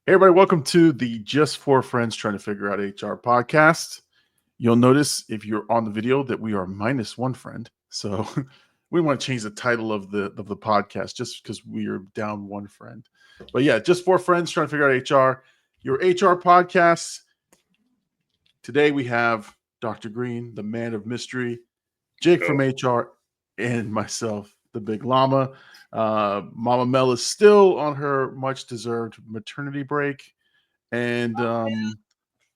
Hey, everybody, welcome to the Just for Friends Trying to Figure Out HR podcast. You'll notice if you're on the video that we are minus one friend. So we want to change the title of the podcast just because we are down one friend. But yeah, Just for Friends Trying to Figure Out HR, your HR podcast. Today we have Dr. Green, the man of mystery, Jake from HR, and myself, the big llama. Mama Mel is still on her much deserved maternity break. And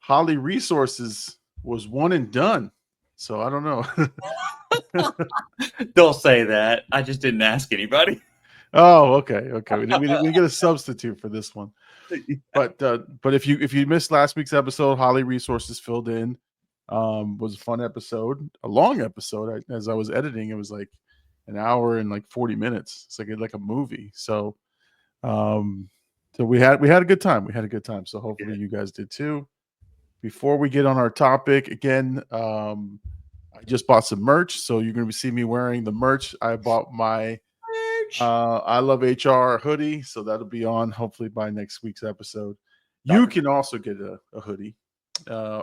Holly Resources was one and done. So I don't know. Don't say that. I just didn't ask anybody. Oh, okay. We didn't get a substitute for this one. But if you missed last week's episode, Holly Resources filled in. Was a fun episode, a long episode. As I was editing, it was like an hour and like 40 minutes. It's like a movie. So so we had a good time. We had a good time. So hopefully you guys did too. Before we get on our topic, again, I just bought some merch. So you're going to see me wearing the merch. I bought my I Love HR hoodie. So that'll be on hopefully by next week's episode. You can also get a hoodie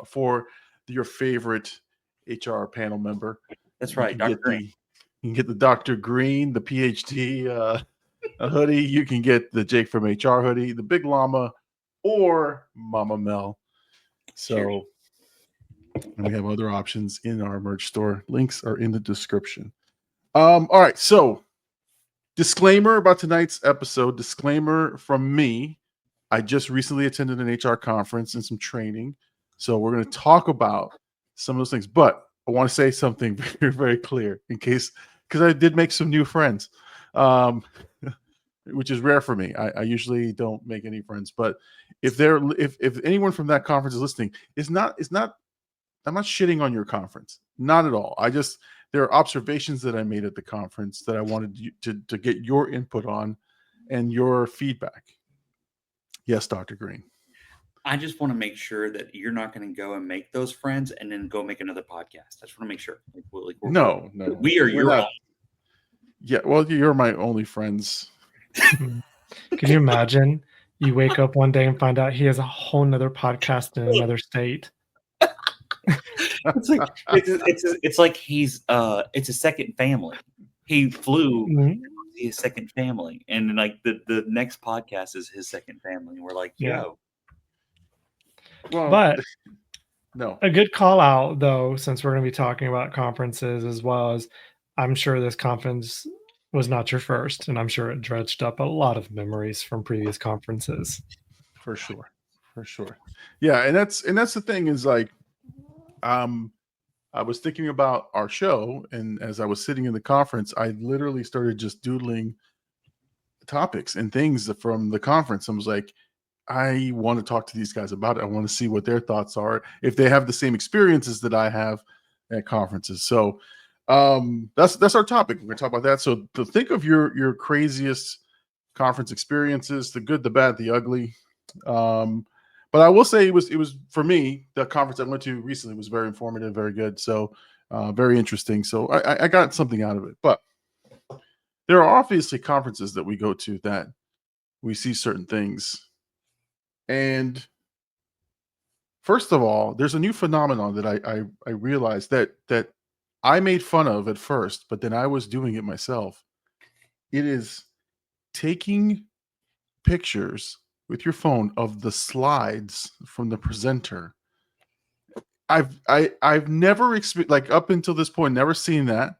for your favorite HR panel member. That's right, Dr. Green. You can get the Dr. Green, the PhD a hoodie. You can get the Jake from HR hoodie, the Big Llama, or Mama Mel. So and we have other options in our merch store. Links are in the description. All right. So disclaimer about tonight's episode. Disclaimer from me. I just recently attended an HR conference and some training. So we're going to talk about some of those things. But I want to say something very, very clear in case, because I did make some new friends, which is rare for me. I usually don't make any friends. But if anyone from that conference is listening, I'm not shitting on your conference. Not at all. There are observations that I made at the conference that I wanted you to get your input on and your feedback. Yes, Dr. Green. I just want to make sure that you're not going to go and make those friends and then go make another podcast. I just want to make sure. No. We are your own. Yeah, well, you're my only friends. Can you imagine? You wake up one day and find out he has a whole nother podcast in another state. It's like he's it's a second family. He flew his second family, and then like the next podcast is his second family. And we're like, yo. Well, but no, a good call out though, since we're going to be talking about conferences as well as I'm sure this conference was not your first, and I'm sure it dredged up a lot of memories from previous conferences. For sure. Yeah, and that's the thing is like, I was thinking about our show, and as I was sitting in the conference, I literally started just doodling topics and things from the conference. I was like, I want to talk to these guys about it. I want to see what their thoughts are, if they have the same experiences that I have at conferences. So that's our topic. We're going to talk about that. So to think of your craziest conference experiences, the good, the bad, the ugly. But I will say it was for me, the conference I went to recently was very informative, very good. So very interesting. So I got something out of it. But there are obviously conferences that we go to that we see certain things. And first of all, there's a new phenomenon that I realized that I made fun of at first, but then I was doing it myself. It is taking pictures with your phone of the slides from the presenter. I've never experienced, like up until this point, never seen that.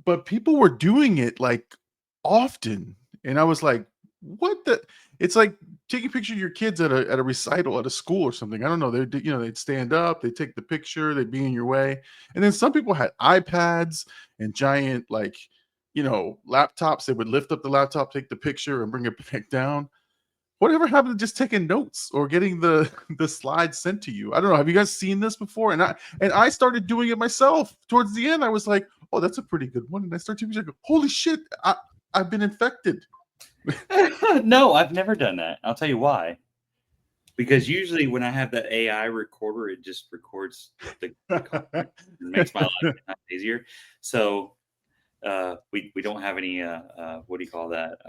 But people were doing it like often. And I was like, what the? It's like taking a picture of your kids at a recital at a school or something. I don't know. They'd stand up, they'd take the picture, they'd be in your way. And then some people had iPads and giant laptops. They would lift up the laptop, take the picture, and bring it back down. Whatever happened to just taking notes or getting the slides sent to you? I don't know. Have you guys seen this before? And I started doing it myself. Towards the end, I was like, oh, that's a pretty good one. And I started to go, holy shit, I've been infected. No, I've never done that. I'll tell you why. Because usually when I have that AI recorder, it just records the and makes my life easier. So we don't have any what do you call that?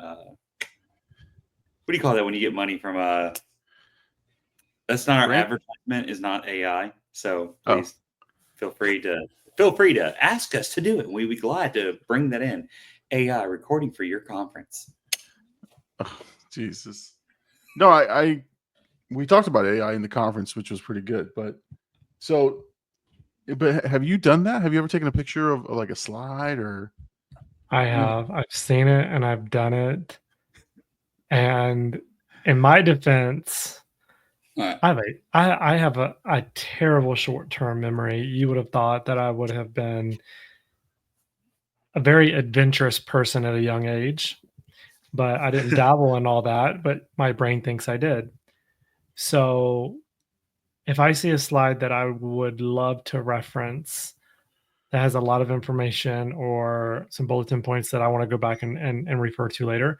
what do you call that when you get money from that's not our Grant? advertisement, is not AI. So Oh. please feel free to ask us to do it. We'd be glad to bring that in. AI recording for your conference. Oh, Jesus. No, we talked about AI in the conference, which was pretty good. But have you done that? Have you ever taken a picture of like a slide or? I have. I've seen it and I've done it. And in my defense, I have a terrible short-term memory. You would have thought that I would have been a very adventurous person at a young age, but I didn't dabble in all that, but my brain thinks I did. So if I see a slide that I would love to reference that has a lot of information or some bulletin points that I want to go back and refer to later,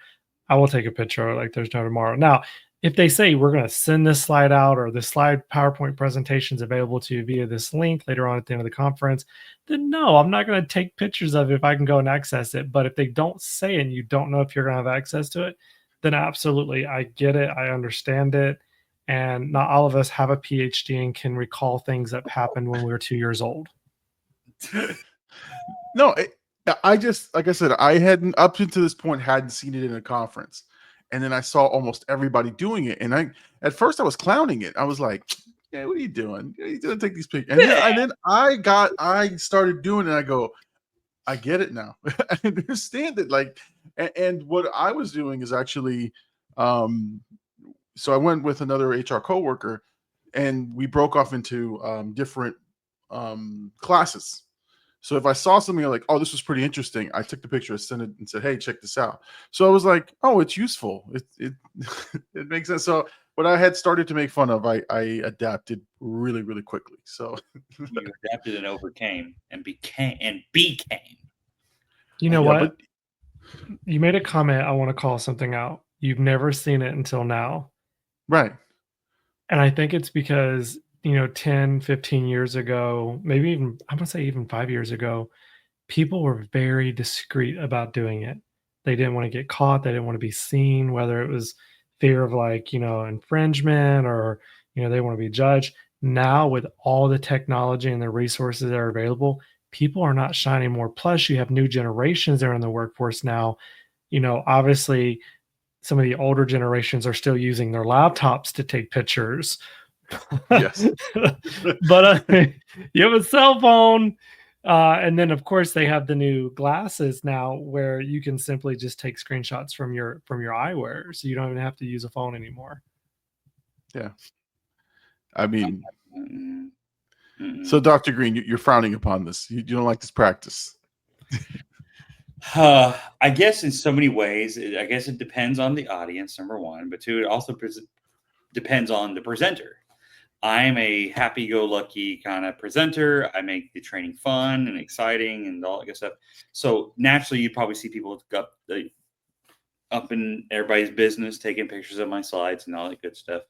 I will take a picture like there's no tomorrow. Now, if they say we're going to send this slide out or the slide PowerPoint presentation is available to you via this link later on at the end of the conference, then no, I'm not going to take pictures of it if I can go and access it. But if they don't say and you don't know if you're going to have access to it, then absolutely, I get it. I understand it. And not all of us have a PhD and can recall things that happened when we were 2 years old. No, I just, like I said, I hadn't up until this point hadn't seen it in a conference, and then I saw almost everybody doing it, and at first I was clowning it. I was like, "Yeah, what are you doing? You doing take these pictures?" And then I started doing it. And I go, I get it now. I understand it. Like, and what I was doing is actually, so I went with another HR coworker, and we broke off into different classes. So if I saw something like, oh, this was pretty interesting, I took the picture, sent it, and said, hey, check this out. So I was like, oh, it's useful. It it makes sense. So what I had started to make fun of, I adapted really, really quickly. So you adapted and overcame and became. You know what? But you made a comment. I want to call something out. You've never seen it until now. Right. And I think it's because 10, 15 years ago, maybe even, I'm going to say even 5 years ago, people were very discreet about doing it. They didn't want to get caught. They didn't want to be seen, whether it was fear of infringement or, they want to be judged. Now with all the technology and the resources that are available, people are not shy anymore. Plus you have new generations that are in the workforce now. Obviously some of the older generations are still using their laptops to take pictures. Yes. But you have a cell phone. And then of course they have the new glasses now where you can simply just take screenshots from your eyewear. So you don't even have to use a phone anymore. Yeah. I mean, so Dr. Green, you're frowning upon this. You don't like this practice. I guess in so many ways, I guess it depends on the audience, number one, but two, it also depends on the presenter. I'm a happy-go-lucky kind of presenter. I make the training fun and exciting and all that good stuff. So naturally, you'd probably see people up in everybody's business, taking pictures of my slides and all that good stuff.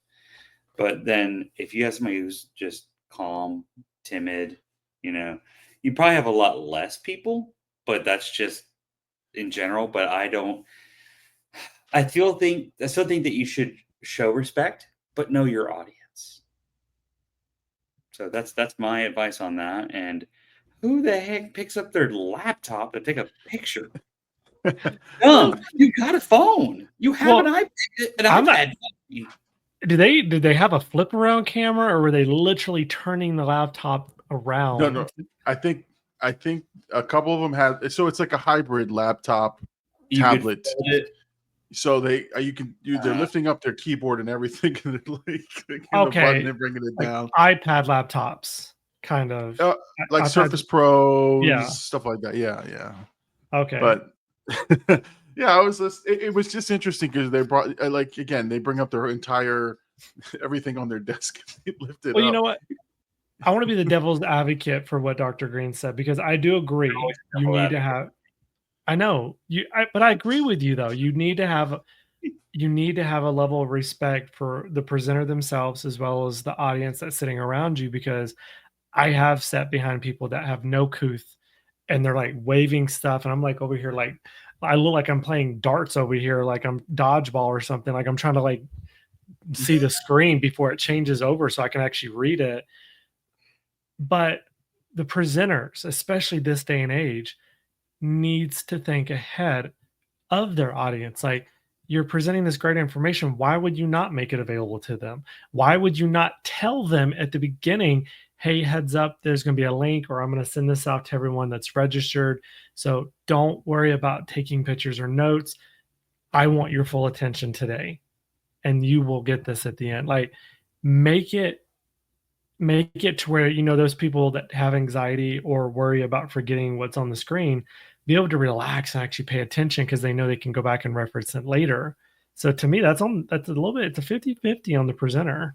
But then if you have somebody who's just calm, timid, you probably have a lot less people, but that's just in general. But I still think that you should show respect, but know your audience. So that's my advice on that. And who the heck picks up their laptop to take a picture? You got a phone. You have an iPad. Did they have a flip around camera or were they literally turning the laptop around? No. I think a couple of them have. So it's like a hybrid laptop tablet. So they're lifting up their keyboard and everything, and they're like clicking the button and bringing it down. iPad laptops, kind of like Surface Pros, stuff like that. Yeah. Okay, but yeah, it was just interesting because they brought they bring up their entire everything on their desk. They lift it up. You know what? I want to be the devil's advocate for what Dr. Green said because I do agree. You need to have. I know but I agree with you though. You need to have a level of respect for the presenter themselves as well as the audience that's sitting around you because I have sat behind people that have no couth and they're like waving stuff and I'm like over here like I look like I'm playing darts over here, like I'm dodgeball or something. Like I'm trying to like see the screen before it changes over so I can actually read it. But the presenters, especially this day and age, needs to think ahead of their audience. Like, you're presenting this great information. Why would you not make it available to them? Why would you not tell them at the beginning, hey, heads up, there's going to be a link, or I'm going to send this out to everyone that's registered. So don't worry about taking pictures or notes. I want your full attention today, and you will get this at the end. Like, make it to where, those people that have anxiety or worry about forgetting what's on the screen, be able to relax and actually pay attention because they know they can go back and reference it later. So to me, that's a little bit, it's a 50-50 on the presenter.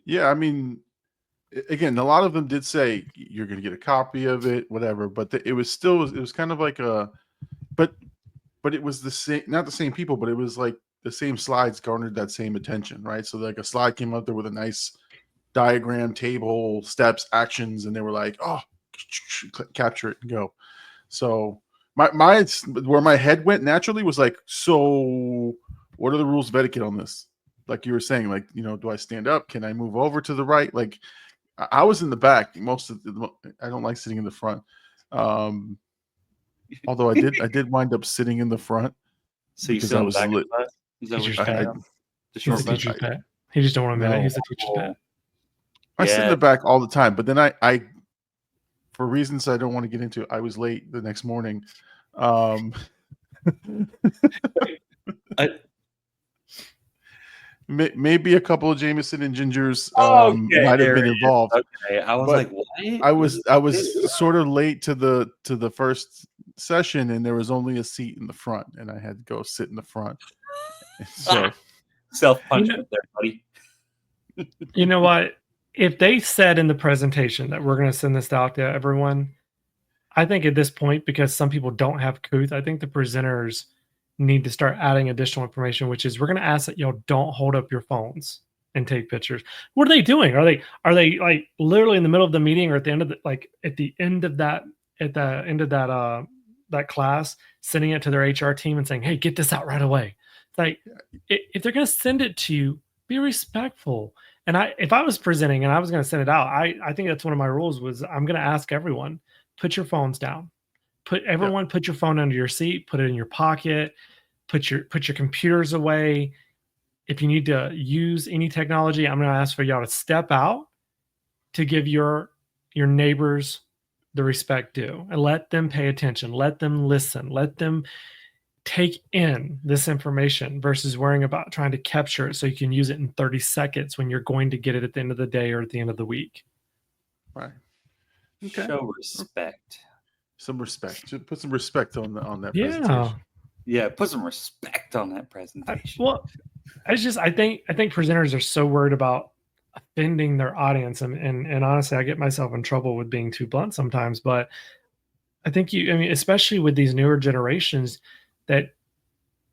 Yeah, I mean, again, a lot of them did say you're going to get a copy of it, whatever, but it was kind of like but it was the same, not the same people, but it was like the same slides garnered that same attention, right? So like a slide came up there with a nice diagram, table, steps, actions, and they were like, oh, capture it and go. So where my head went naturally was like, so what are the rules of etiquette on this? Like you were saying, like, do I stand up? Can I move over to the right? Like, I was in the back I don't like sitting in the front. Although I did wind up sitting in the front. So you still in the back of the class? Is that Teacher's what pet. the short He's a teacher's pet. He just don't want to admit it. He's a teacher's pet. I sit in the back all the time, but then I for reasons I don't want to get into, I was late the next morning. Maybe a couple of Jameson and Gingers might have been involved. Okay, I was like, what? I was sort of late to the first session, and there was only a seat in the front, and I had to go sit in the front. So self-punishment there, buddy. You know what? If they said in the presentation that we're going to send this out to everyone, I think at this point, because some people don't have Kuth, I think the presenters need to start adding additional information, which is we're going to ask that y'all don't hold up your phones and take pictures. What are they doing? Are they like literally in the middle of the meeting, or at the end of that class, sending it to their HR team and saying, hey, get this out right away? It's like, if they're going to send it to you, be respectful. And if I was presenting and I was going to send it out, I think that's one of my rules was I'm going to ask everyone, put your phones down. Put your phone under your seat, put it in your pocket, put your computers away. If you need to use any technology, I'm going to ask for y'all to step out to give your neighbors the respect due and let them pay attention. Let them listen. Let them take in this information versus worrying about trying to capture it so you can use it in 30 seconds when you're going to get it at the end of the day or at the end of the week. Right. Okay. Show respect. Some respect. Just put some respect on that presentation. Yeah, put some respect on that presentation. I think presenters are so worried about offending their audience, and honestly, I get myself in trouble with being too blunt sometimes. But I think especially with these newer generations that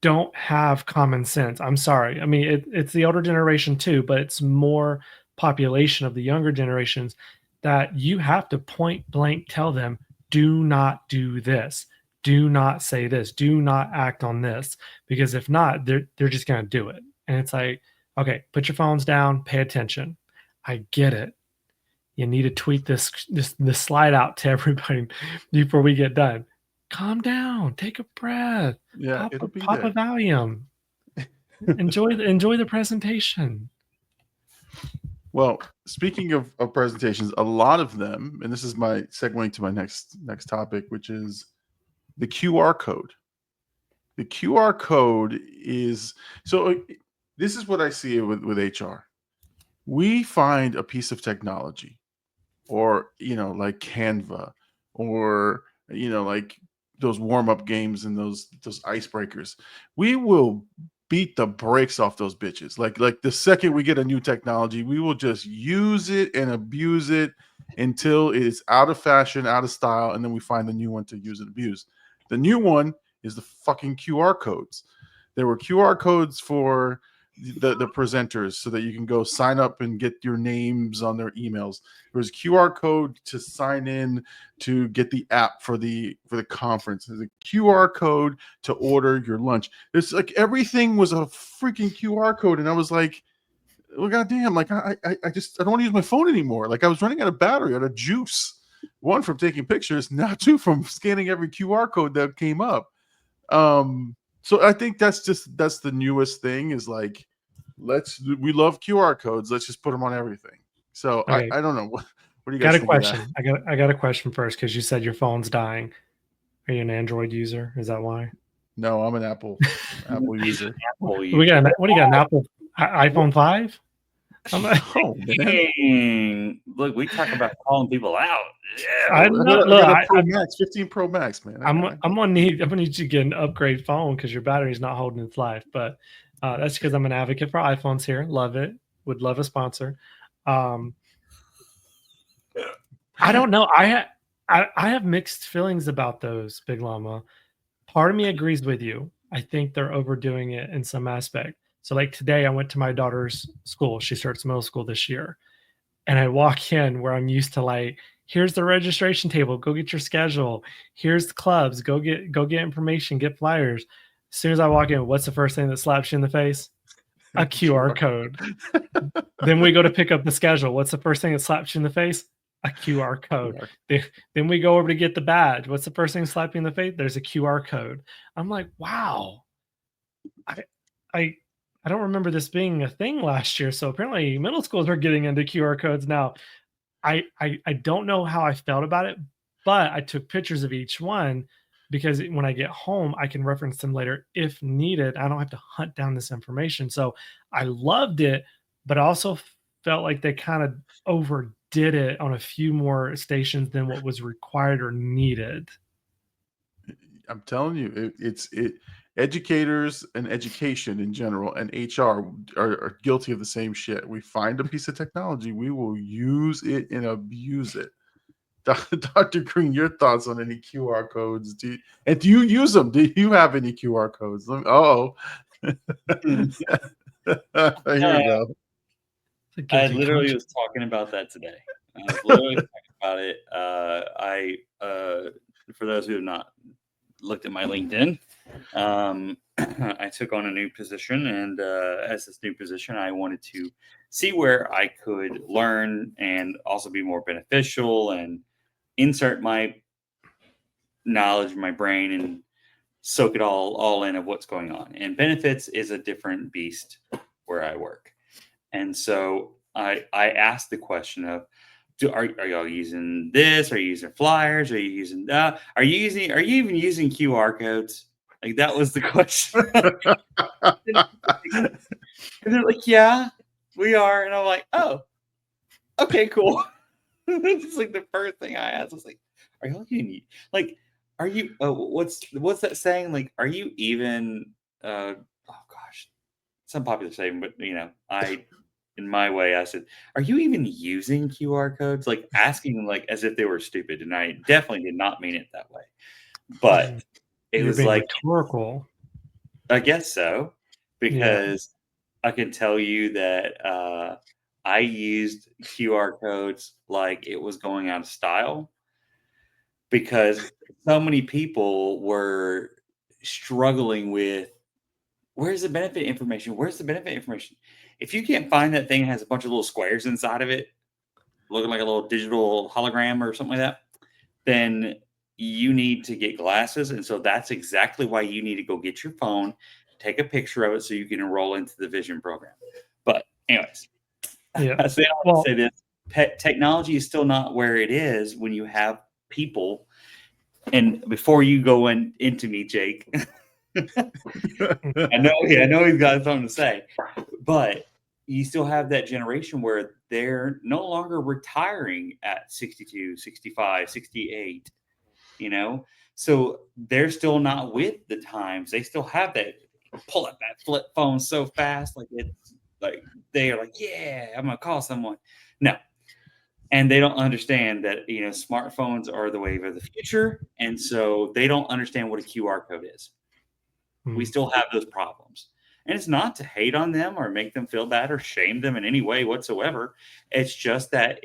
don't have common sense. I'm sorry. I mean, it's the older generation too, but it's more population of the younger generations that you have to point blank tell them, do not do this. Do not say this. Do not act on this. Because if not, they're just going to do it. And it's like, okay, put your phones down, pay attention. I get it. You need to tweet this slide out to everybody before we get done. Calm down. Take a breath. Yeah, pop a Valium. enjoy the presentation. Well, speaking of presentations, a lot of them, and this is my segueing to my next topic, which is the QR code. The QR code is this is what I see with HR. We find a piece of technology, or like Canva, or like those warm-up games and those icebreakers. We will beat the brakes off those bitches. Like the second we get a new technology, we will just use it and abuse it until it is out of fashion, out of style, and then we find the new one to use and abuse. The new one is the fucking QR codes. There were QR codes for the presenters so that you can go sign up and get your names on their emails. There was a QR code to sign in to get the app for the conference. There's a QR code to order your lunch. It's like everything was a freaking QR code, and I was like, well, goddamn, like I don't want to use my phone anymore. Like I was running out of battery, out of juice. One, from taking pictures, now two, from scanning every QR code that came up. So I think that's the newest thing is like, we love QR codes. Let's just put them on everything. So Okay. I don't know. What do you guys think got a question. of that? I got a question first because you said your phone's dying. Are you an Android user? Is that why? No, I'm an Apple user. What do you got? An Apple iPhone 5? I'm like, oh, man. Look, we talk about calling people out. Yeah, I got a Pro Max, 15 Pro Max, man. I'm gonna need you to get an upgrade phone because your battery's not holding its life. But that's because I'm an advocate for iPhones here. Love it. Would love a sponsor. I don't know. I have mixed feelings about those, Big Llama. Part of me agrees with you. I think they're overdoing it in some aspect. So like today I went to my daughter's school. She starts middle school this year. And I walk in where I'm used to like, here's the registration table, go get your schedule. Here's the clubs, go get information, get flyers. As soon as I walk in, what's the first thing that slaps you in the face? A QR code. Then we go to pick up the schedule. What's the first thing that slaps you in the face? A QR code. Then we go over to get the badge. What's the first thing slapping in the face? There's a QR code. I'm like, wow. I don't remember this being a thing last year. So apparently middle schools are getting into QR codes now. I don't know how I felt about it, but I took pictures of each one because when I get home, I can reference them later if needed. I don't have to hunt down this information. So I loved it, but I also felt like they kind of overdid it on a few more stations than what was required or needed. I'm telling you, educators and education in general and HR are guilty of the same shit. We find a piece of technology, we will use it and abuse it. Dr. Green, your thoughts on any QR codes? Do you use them? Do you have any QR codes? Oh, here we go. I literally was talking about that today. I was literally talking about it. For those who have not looked at my LinkedIn, I took on a new position, and as this new position, I wanted to see where I could learn and also be more beneficial and insert my knowledge in my brain and soak it all in of what's going on. And benefits is a different beast where I work. And so I asked the question of, are y'all using this? Are you using flyers? Are you even using QR codes? Like, that was the question. And they're like, yeah, we are. And I'm like, oh, okay, cool. It's like the first thing I asked was like, are y'all even, like, are you, what's that saying? Like, are you even, oh gosh, some popular saying, but in my way, I said, are you even using QR codes? Like, asking them like as if they were stupid. And I definitely did not mean it that way. But it was like rhetorical. I guess so, because I can tell you that I used QR codes like it was going out of style, because so many people were struggling with, where's the benefit information? Where's the benefit information? If you can't find that thing that has a bunch of little squares inside of it, looking like a little digital hologram or something like that, then you need to get glasses. And so that's exactly why you need to go get your phone, take a picture of it so you can enroll into the vision program. But anyways, I say this, technology is still not where it is when you have people. And before you go into me, Jake, I know he's got something to say, but you still have that generation where they're no longer retiring at 62, 65, 68, so they're still not with the times. They still have that, pull up that flip phone so fast, like it's like they are like, yeah, I'm gonna call someone. No. And they don't understand that, smartphones are the wave of the future. And so they don't understand what a QR code is. We still have those problems. And it's not to hate on them or make them feel bad or shame them in any way whatsoever. It's just that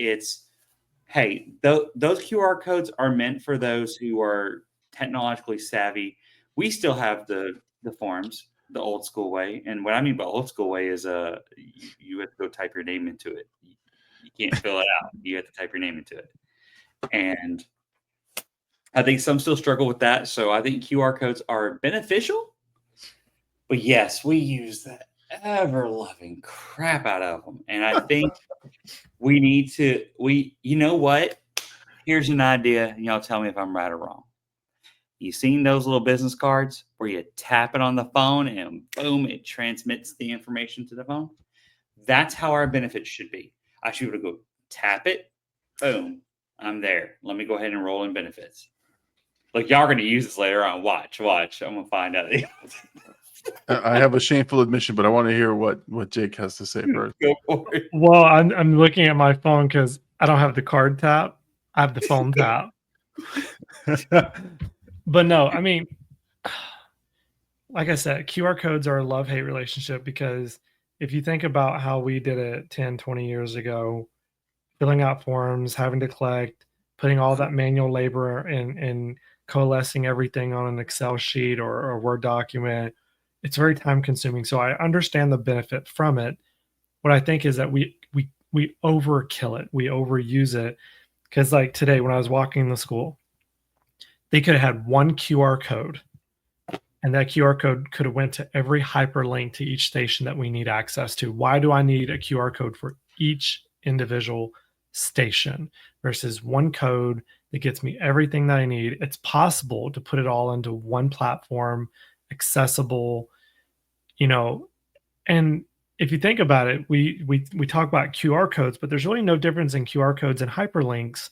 hey, those QR codes are meant for those who are technologically savvy. We still have the forms the old school way. And what I mean by old school way is you have to go type your name into it. You can't fill it out. You have to type your name into it. And I think some still struggle with that. So I think QR codes are beneficial. But yes, we use the ever-loving crap out of them. And I think we need to, you know what? Here's an idea. And y'all tell me if I'm right or wrong. You seen those little business cards where you tap it on the phone and boom, it transmits the information to the phone? That's how our benefits should be. I should be able to go tap it, boom, I'm there. Let me go ahead and roll in benefits. Look, y'all are going to use this later on. Watch. I'm going to find out. I have a shameful admission, but I want to hear what Jake has to say first. Go for it. Well, I'm looking at my phone because I don't have the card tap. I have the phone tap. But no, I mean, like I said, QR codes are a love-hate relationship, because if you think about how we did it 10, 20 years ago, filling out forms, having to collect, putting all that manual labor in coalescing everything on an Excel sheet or a Word document, it's very time consuming. So I understand the benefit from it. What I think is that we overkill it. We overuse it. Because like today when I was walking to school, they could have had one QR code, and that QR code could have went to every hyperlink to each station that we need access to. Why do I need a QR code for each individual station versus one code that gets me everything that I need? It's possible to put it all into one platform, accessible, and if you think about it, we talk about QR codes, but there's really no difference in QR codes and hyperlinks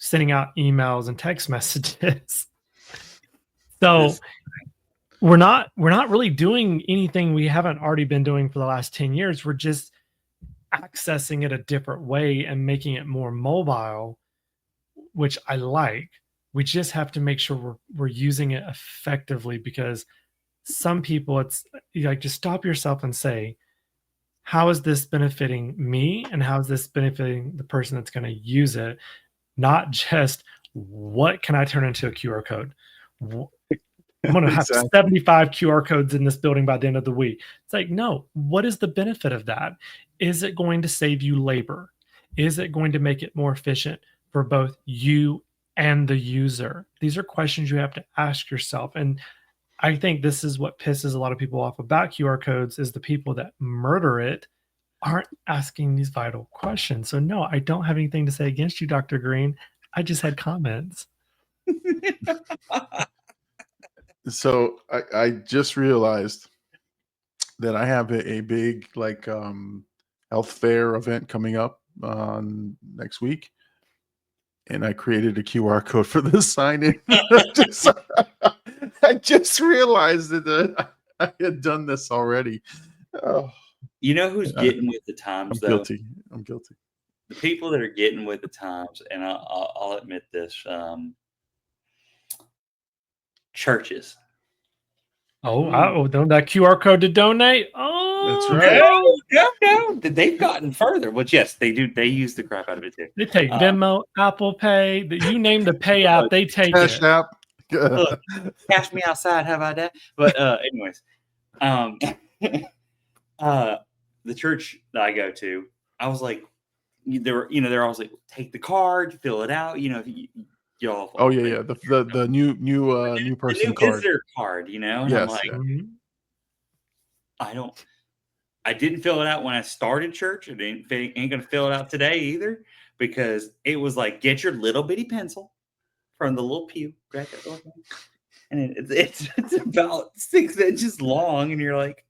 sending out emails and text messages. So we're not really doing anything we haven't already been doing for the last 10 years. We're just accessing it a different way and making it more mobile, which I like. We just have to make sure we're using it effectively, because some people, it's like, just stop yourself and say, how is this benefiting me, and how is this benefiting the person that's going to use it? Not just, what can I turn into a QR code? I'm going to have 75 QR codes in this building by the end of the week. It's like, no, what is the benefit of that? Is it going to save you labor? Is it going to make it more efficient for both you and the user? These are questions you have to ask yourself. And I think this is what pisses a lot of people off about QR codes, is the people that murder it aren't asking these vital questions. So no, I don't have anything to say against you, Dr. Green. I just had comments. So I just realized that I have a big health fair event coming up next week, and I created a QR code for the sign in. I just realized that I had done this already. Oh. You know who's getting with the times, I'm though? guilty. I'm guilty. The people that are getting with the times, and I'll admit this, churches. Oh, that QR code to donate? Oh, that's right. No. They've gotten further. Which, yes, they do. They use the crap out of it too. They take Venmo, Apple Pay. You name the pay app, they take Cash it. app. Look, cash me outside. How about that? But anyways, the church that I go to, I was like, they're always like, take the card, fill it out. Y'all. Oh yeah. The new person the new card. visitor card. And yes, I'm like, yeah. I didn't fill it out when I started church. I ain't gonna fill it out today either, because it was like, get your little bitty pencil from the little pew, grab that little thing, and it's about 6 inches long, and you're like,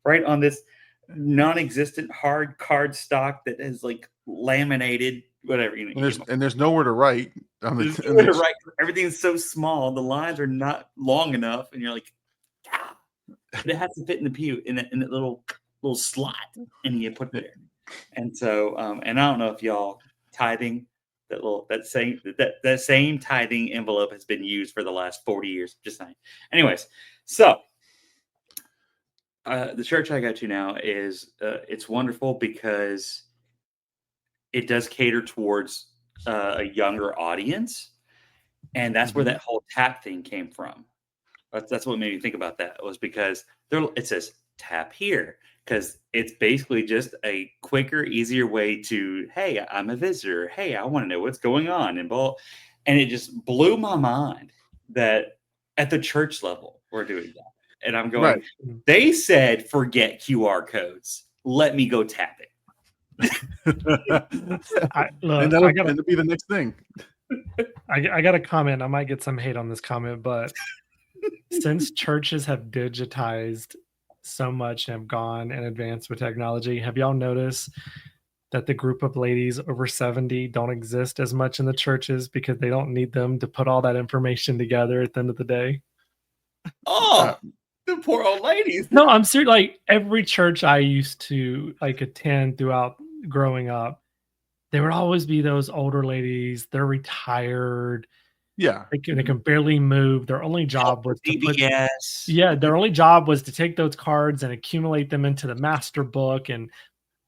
right on this non-existent hard card stock that is like laminated, whatever. And there's nowhere to write. There's nowhere to write. Everything's so small, the lines are not long enough, and you're like, but it has to fit in the pew in that little slot, and you put it there. And so, and I don't know if y'all tithing, that same tithing envelope has been used for the last 40 years. Just saying. Anyways, so The church I go to now is it's wonderful because it does cater towards a younger audience, and that's where Mhm. that whole tap thing came from. That's what made me think about that, was because it says tap here, because it's basically just a quicker, easier way to, hey, I'm a visitor. Hey, I want to know what's going on, and it just blew my mind that at the church level we're doing that. And I'm going, Right. they said forget QR codes. Let me go tap it. And that'll be the next thing. I got a comment. I might get some hate on this comment, but since churches have digitized so much and have gone and advanced with technology, have y'all noticed that the group of ladies over 70 don't exist as much in the churches because they don't need them to put all that information together at the end of the day? Oh, the poor old ladies. No, I'm serious. Like every church I used to attend throughout growing up, there would always be those older ladies. They're retired. Yeah. They can barely move. Their only job was to put their only job was to take those cards and accumulate them into the master book and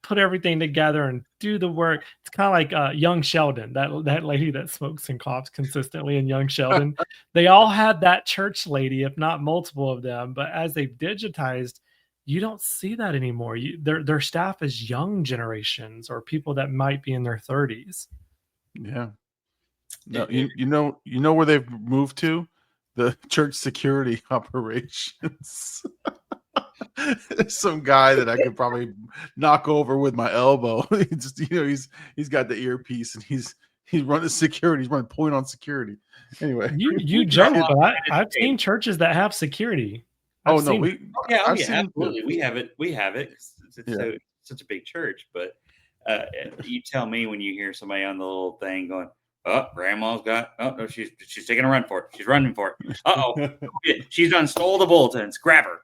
put everything together and do the work. It's kind of like young Sheldon, that lady that smokes and coughs consistently in Young Sheldon. They all had that church lady, if not multiple of them. But as they've digitized, you don't see that anymore. Their staff is young generations or people that might be in their 30s. Yeah. No, you know where they've moved to? The church security operations. Some guy that I could probably knock over with my elbow. He's got the earpiece and he's running security. He's running point on security. Anyway, you joke, but I've seen churches that have security. I've absolutely. We have it. It's such a big church, but you tell me when you hear somebody on the little thing going, "Oh, grandma's got. Oh no, she's taking a run for it. She's running for it. Uh-oh, she's done stole the bulletins. Grab her."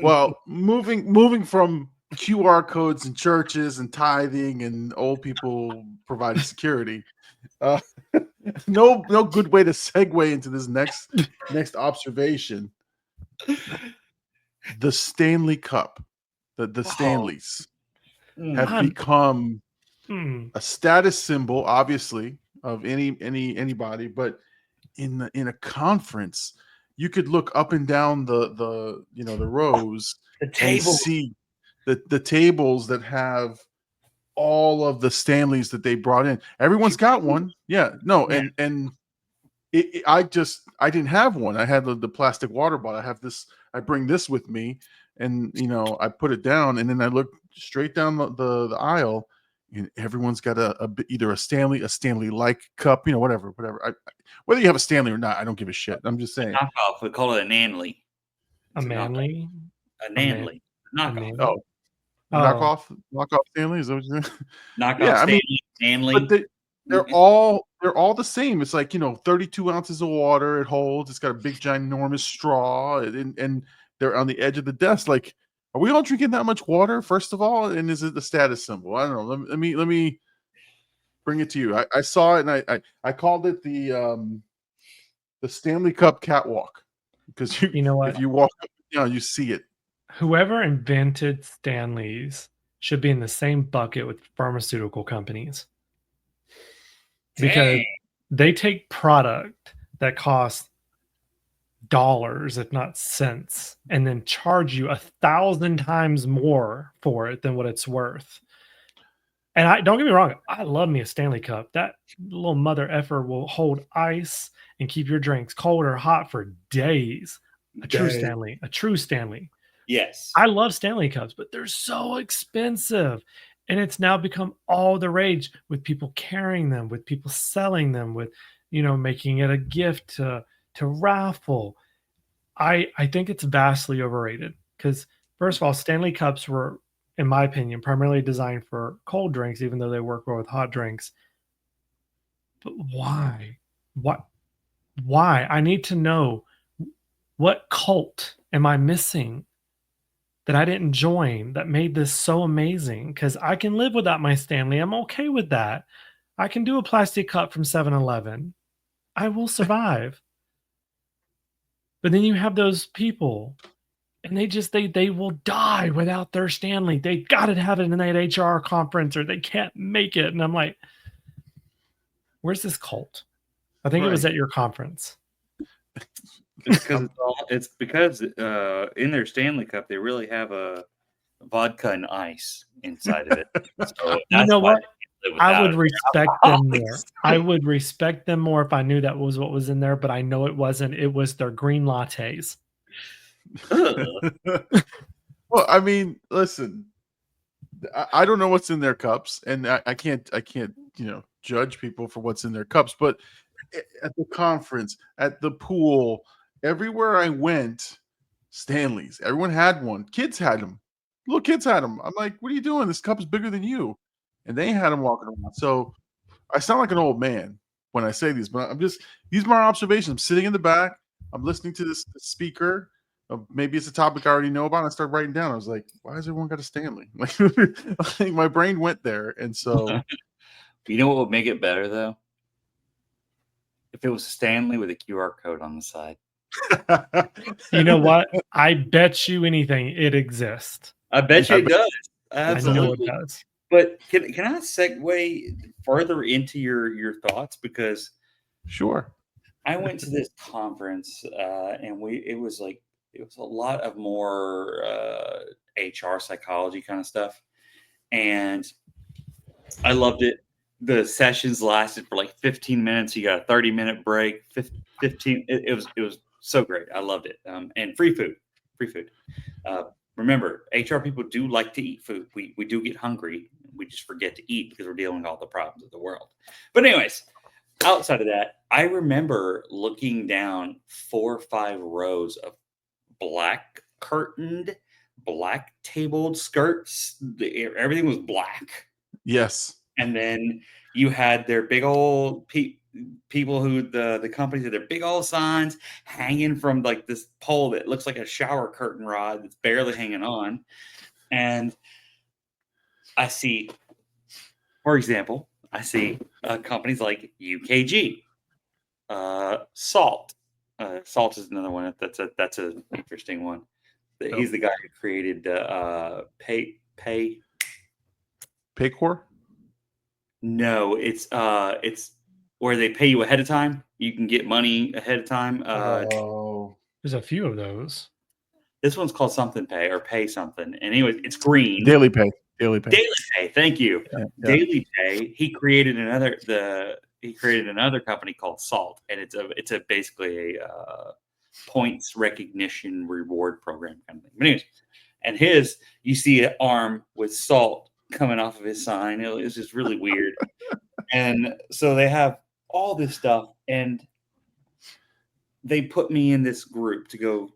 Well, moving from QR codes and churches and tithing and old people providing security, no good way to segue into this next observation. The Stanley Cup, the Stanleys have become a status symbol, obviously, of anybody, but in a conference, you could look up and down the rows and see the tables that have all of the Stanleys that they brought in. Everyone's got one. Yeah. No, and I didn't have one. I had the plastic water bottle. I have this. I bring this with me, and I put it down, and then I look straight down the aisle, and everyone's got either a Stanley like cup, whatever. Whether you have a Stanley or not, I don't give a shit. I'm just saying. Knockoff. We call it a Nanley. A Manly. A Nanley. Knockoff. Knockoff Stanley. Is that what you're saying? Knockoff. Yeah, Stanley. But they're all the same. It's like 32 ounces of water it holds. It's got a big ginormous straw, and they're on the edge of the desk. Like, are we all drinking that much water? First of all, and is it the status symbol? I don't know. Let me bring it to you. I saw it and I called it the Stanley Cup catwalk, because if you walk up, you see it. Whoever invented Stanleys should be in the same bucket with pharmaceutical companies. Because they take product that costs dollars, if not cents, and then charge you 1,000 times more for it than what it's worth. And don't get me wrong, I love me a Stanley Cup. That little mother effer will hold ice and keep your drinks cold or hot for days. A true Stanley. Yes. I love Stanley Cups, but they're so expensive. And it's now become all the rage with people carrying them, with people selling them, with, making it a gift to raffle. I think it's vastly overrated because, first of all, Stanley Cups were, in my opinion, primarily designed for cold drinks, even though they work well with hot drinks. But why? Why? I need to know, what cult am I missing that I didn't join that made this so amazing? Because I can live without my Stanley. I'm okay with that. I can do a plastic cup from 7-Eleven. I will survive. But then you have those people And they will die without their Stanley. They got to have it in an HR conference or they can't make it. And I'm like, where's this cult? I think it was at your conference. It's because in their Stanley Cup they really have a vodka and ice inside of it. So you know what? I would respect them more. I would respect them more if I knew that was what was in there, but I know it wasn't. It was their green lattes. Well, I mean, listen, I don't know what's in their cups, and I can't judge people for what's in their cups. But at the conference, at the pool, everywhere I went, Stanley's. Everyone had one. Kids had them. Little kids had them. I'm like, what are you doing? This cup is bigger than you. And they had them walking around. So I sound like an old man when I say these, but these are my observations. I'm sitting in the back. I'm listening to this speaker. Maybe it's a topic I already know about. And I start writing down. I was like, why has everyone got a Stanley? Like my brain went there. And so. You know what would make it better, though? If it was Stanley with a QR code on the side. You know what? I bet you anything it exists. I bet you it does. Absolutely. I know it does. But can I segue further into your thoughts? Because sure. I went to this conference and it was a lot of more HR psychology kind of stuff. And I loved it. The sessions lasted for like 15 minutes. You got a 30-minute break, 15. It was so great. I loved it. And free food. Remember, HR people do like to eat food. We do get hungry. We just forget to eat because we're dealing with all the problems of the world. But anyways, outside of that, I remember looking down 4 or 5 rows of black curtained, black tabled skirts. Everything was black. Yes. And then you had their big old people who the companies had their big old signs hanging from like this pole that looks like a shower curtain rod that's barely hanging on. And I see, for example, companies like UKG, Salt. Salt is another one. That's an interesting one. He's the guy who created Paycor. No, it's where they pay you ahead of time. You can get money ahead of time. There's a few of those. This one's called Something Pay or Pay Something. And anyway, it's green. Daily Pay. Thank you. Yeah. Daily Pay. He created another company called Salt, and it's basically a points recognition reward program kind of thing. But anyways, and you see an arm with salt coming off of his sign. It was just really weird. And so they have all this stuff, and they put me in this group to go,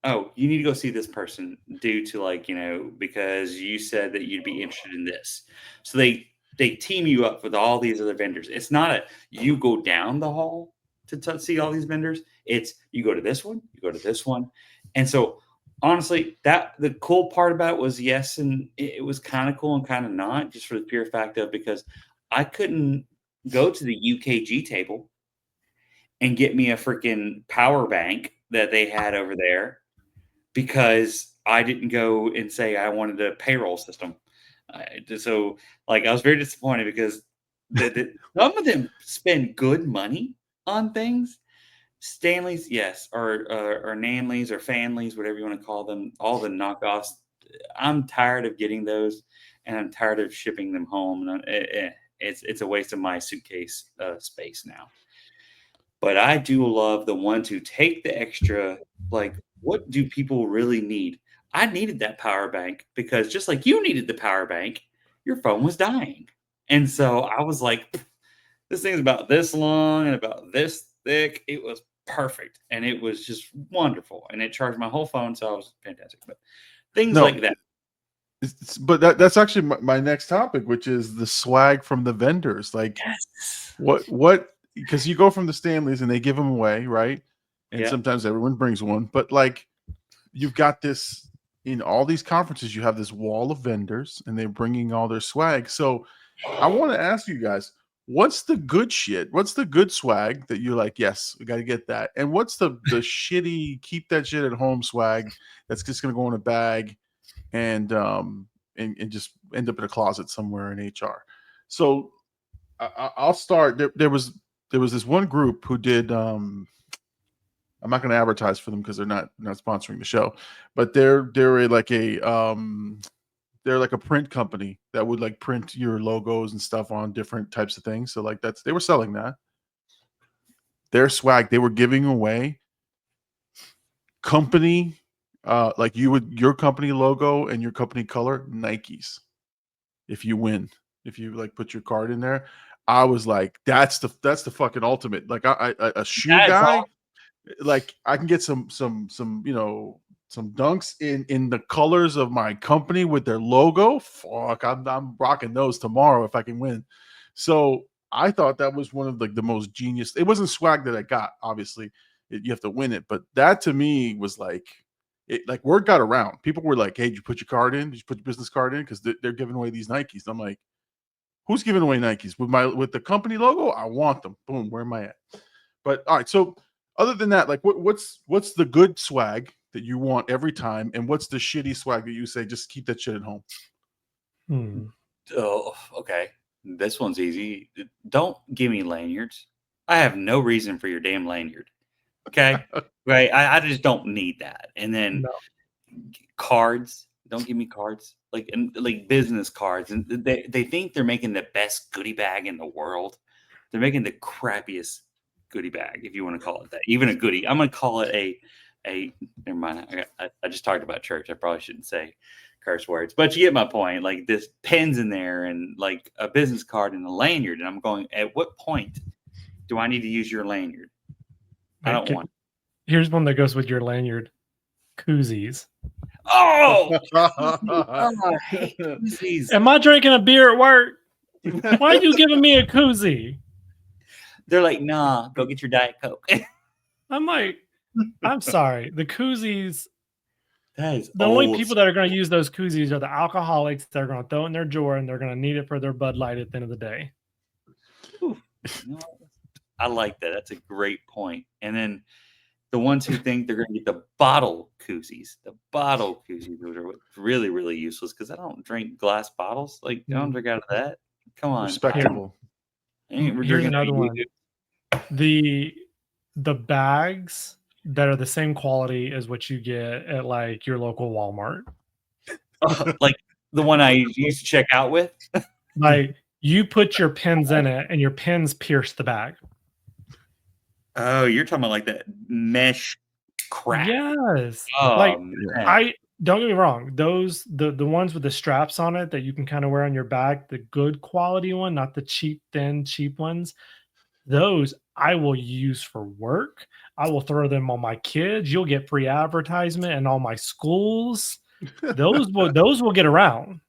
oh, you need to go see this person due to because you said that you'd be interested in this. So they team you up with all these other vendors. It's not you go down the hall to see all these vendors. It's you go to this one, you go to this one. And so honestly, the cool part about it was yes, and it was kind of cool and kind of not, just for the pure fact of because I couldn't go to the UKG table and get me a freaking power bank that they had over there because I didn't go and say I wanted a payroll system. So I was very disappointed because some of them spend good money on things. Stanleys, yes, or Nanleys or Fanleys, whatever you want to call them, all the knockoffs. I'm tired of getting those, and I'm tired of shipping them home. And it's a waste of my suitcase space now. But I do love the ones who take the extra. What do people really need? I needed that power bank because just like you needed the power bank, your phone was dying, and so I was like, this thing's about this long and about this thick. It was perfect, and it was just wonderful, and it charged my whole phone, so it was fantastic. But things like that. But that's actually my next topic, which is the swag from the vendors. Yes. What? Because you go from the Stanleys and they give them away, right? And sometimes everyone brings one, but you've got this in all these conferences. You have this wall of vendors, and they're bringing all their swag. So I want to ask you guys, what's the good shit? What's the good swag that you're like, yes, we got to get that? And what's the shitty, keep that shit at home swag that's just going to go in a bag and just end up in a closet somewhere in HR? So I'll start. There was this one group who did. I'm not going to advertise for them because they're not sponsoring the show, but they're like a print company that would like print your logos and stuff on different types of things. So like they were selling that. Their swag, they were giving away company, like your company logo and your company color, Nikes. If you win, if you like put your card in there, I was like, that's the fucking ultimate. Like a shoe guy, awesome. like I can get some some dunks in the colors of my company with their logo. Fuck, I'm rocking those tomorrow if I can win. So I thought that was one of the most genius. It wasn't swag that I got, obviously. You have to win it, but that to me was like, like word got around. People were like, "Hey, did you put your card in? Did you put your business card in?" Because they're giving away these Nikes. I'm like, "Who's giving away Nikes with the company logo? I want them. Boom, where am I at?" But all right, so other than that, like what's the good swag that you want every time, and what's the shitty swag that you say just keep that shit at home? Oh, okay. This one's easy. Don't give me lanyards. I have no reason for your damn lanyard. Okay. Right. I just don't need that. And then No. cards. Don't give me cards. Like business cards. And they think they're making the best goodie bag in the world. They're making the crappiest goodie bag, if you want to call it that. Even a goodie. I'm gonna call it a never mind. I just talked about church. I probably shouldn't say curse words, but you get my point. Like this pens in there and like a business card and a lanyard. And I'm going, at what point do I need to use your lanyard? I don't want. Here's one that goes with your lanyard. Koozies. Oh, I hate koozies. Am I drinking a beer at work? Why are you giving me a koozie? They're like, nah, go get your Diet Coke. I'm like, I'm sorry. The koozies, That is the only people that are going to use those koozies are the alcoholics that are going to throw it in their drawer and they're going to need it for their Bud Light at the end of the day. You know, I like that. That's a great point. And then the ones who think they're going to get the bottle koozies, those are really, really useless because I don't drink glass bottles. Like, I don't drink out of that. Come on. Respectable. Here's another one. The bags that are the same quality as what you get at like your local Walmart. Like the one I used to check out with. Like you put your pins in it and your pins pierce the bag. Oh, you're talking about like that mesh crap. Yes. Oh, like man. Don't get me wrong. Those the ones with the straps on it that you can kind of wear on your back, the good quality one, not the cheap ones. Those I will use for work. I will throw them on my kids. You'll get free advertisement in all my schools. Those will get around.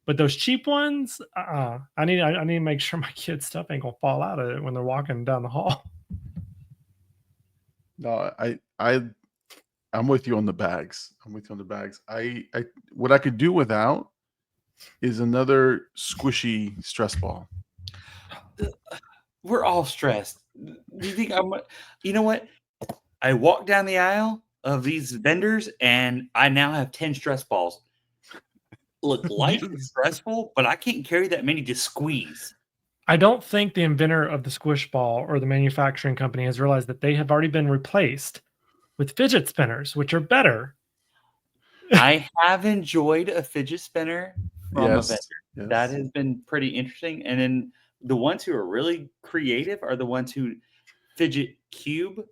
But those cheap ones, I need to make sure my kids' stuff ain't gonna fall out of it when they're walking down the hall. No, I'm with you on the bags. I what I could do without is another squishy stress ball. We're all stressed. Do you think you know what? I walk down the aisle of these vendors and I now have 10 stress balls. Look, life is stressful, but I can't carry that many to squeeze. I don't think the inventor of the squish ball or the manufacturing company has realized that they have already been replaced with fidget spinners, which are better. I have enjoyed a fidget spinner from a vendor. Yes. That has been pretty interesting. And then the ones who are really creative are the ones who fidget cube,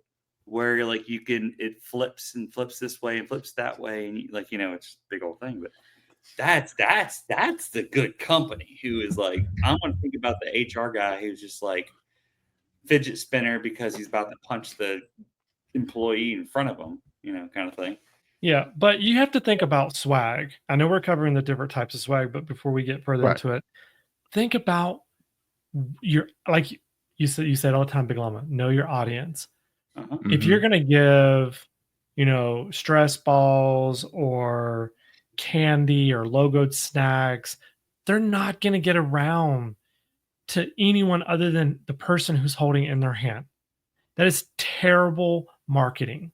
where like it flips this way and flips that way, and it's a big old thing. But that's the good company who is like, I'm gonna think about the HR guy who's just like fidget spinner because he's about to punch the employee in front of him, kind of thing. Yeah, but you have to think about swag. I know we're covering the different types of swag, but before we get further into it, think about like you said all the time, Big Llama, know your audience. Uh-huh. If you're going to give, stress balls or candy or logoed snacks, they're not going to get around to anyone other than the person who's holding it in their hand. That is terrible marketing.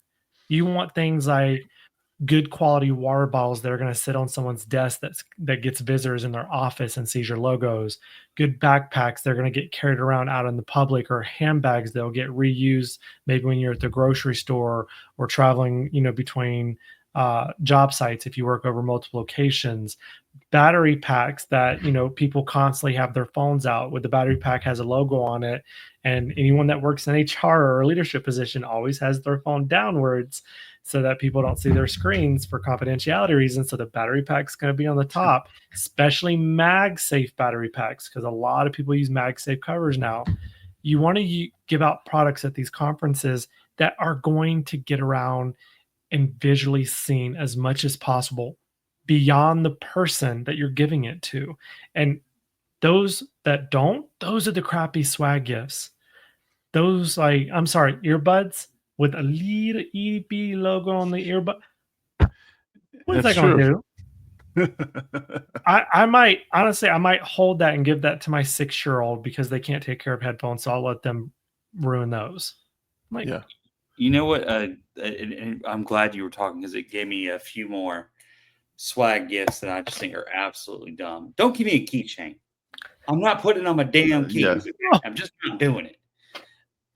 You want things like good quality water bottles that are going to sit on someone's desk that gets visitors in their office and sees your logos. Good backpacks they're going to get carried around out in the public, or handbags that'll get reused maybe when you're at the grocery store or traveling, between job sites if you work over multiple locations. Battery packs that people constantly have their phones out with the battery pack has a logo on it, and anyone that works in HR or a leadership position always has their phone downwards so that people don't see their screens for confidentiality reasons. So the battery pack's going to be on the top, especially MagSafe battery packs, because a lot of people use MagSafe covers now. You want to give out products at these conferences that are going to get around and visually seen as much as possible beyond the person that you're giving it to. And those that don't, those are the crappy swag gifts. Those earbuds with a little EB logo on the earbud. What is that going to do? I might hold that and give that to my 6-year-old because they can't take care of headphones. So I'll let them ruin those. Yeah. You know what? And I'm glad you were talking because it gave me a few more swag gifts that I just think are absolutely dumb. Don't give me a keychain. I'm not putting on my damn keys. Yeah. I'm just not doing it.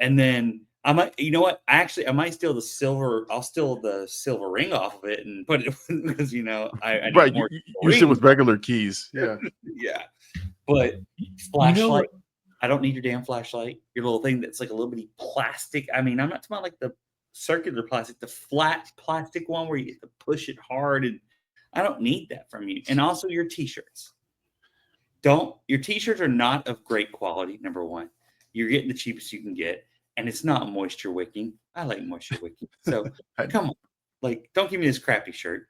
And then I might, you know what? I might steal the silver. I'll steal the silver ring off of it and put it because I right. You use it with regular keys. Yeah. Yeah. But flashlight. I don't need your damn flashlight. Your little thing that's like a little bitty plastic. I mean, I'm not talking about like the circular plastic, the flat plastic one where you have to push it hard. And I don't need that from you. And also your t-shirts. Your t-shirts are not of great quality, number one. You're getting the cheapest you can get. And it's not moisture wicking. I like moisture wicking. So come on. Like, don't give me this crappy shirt.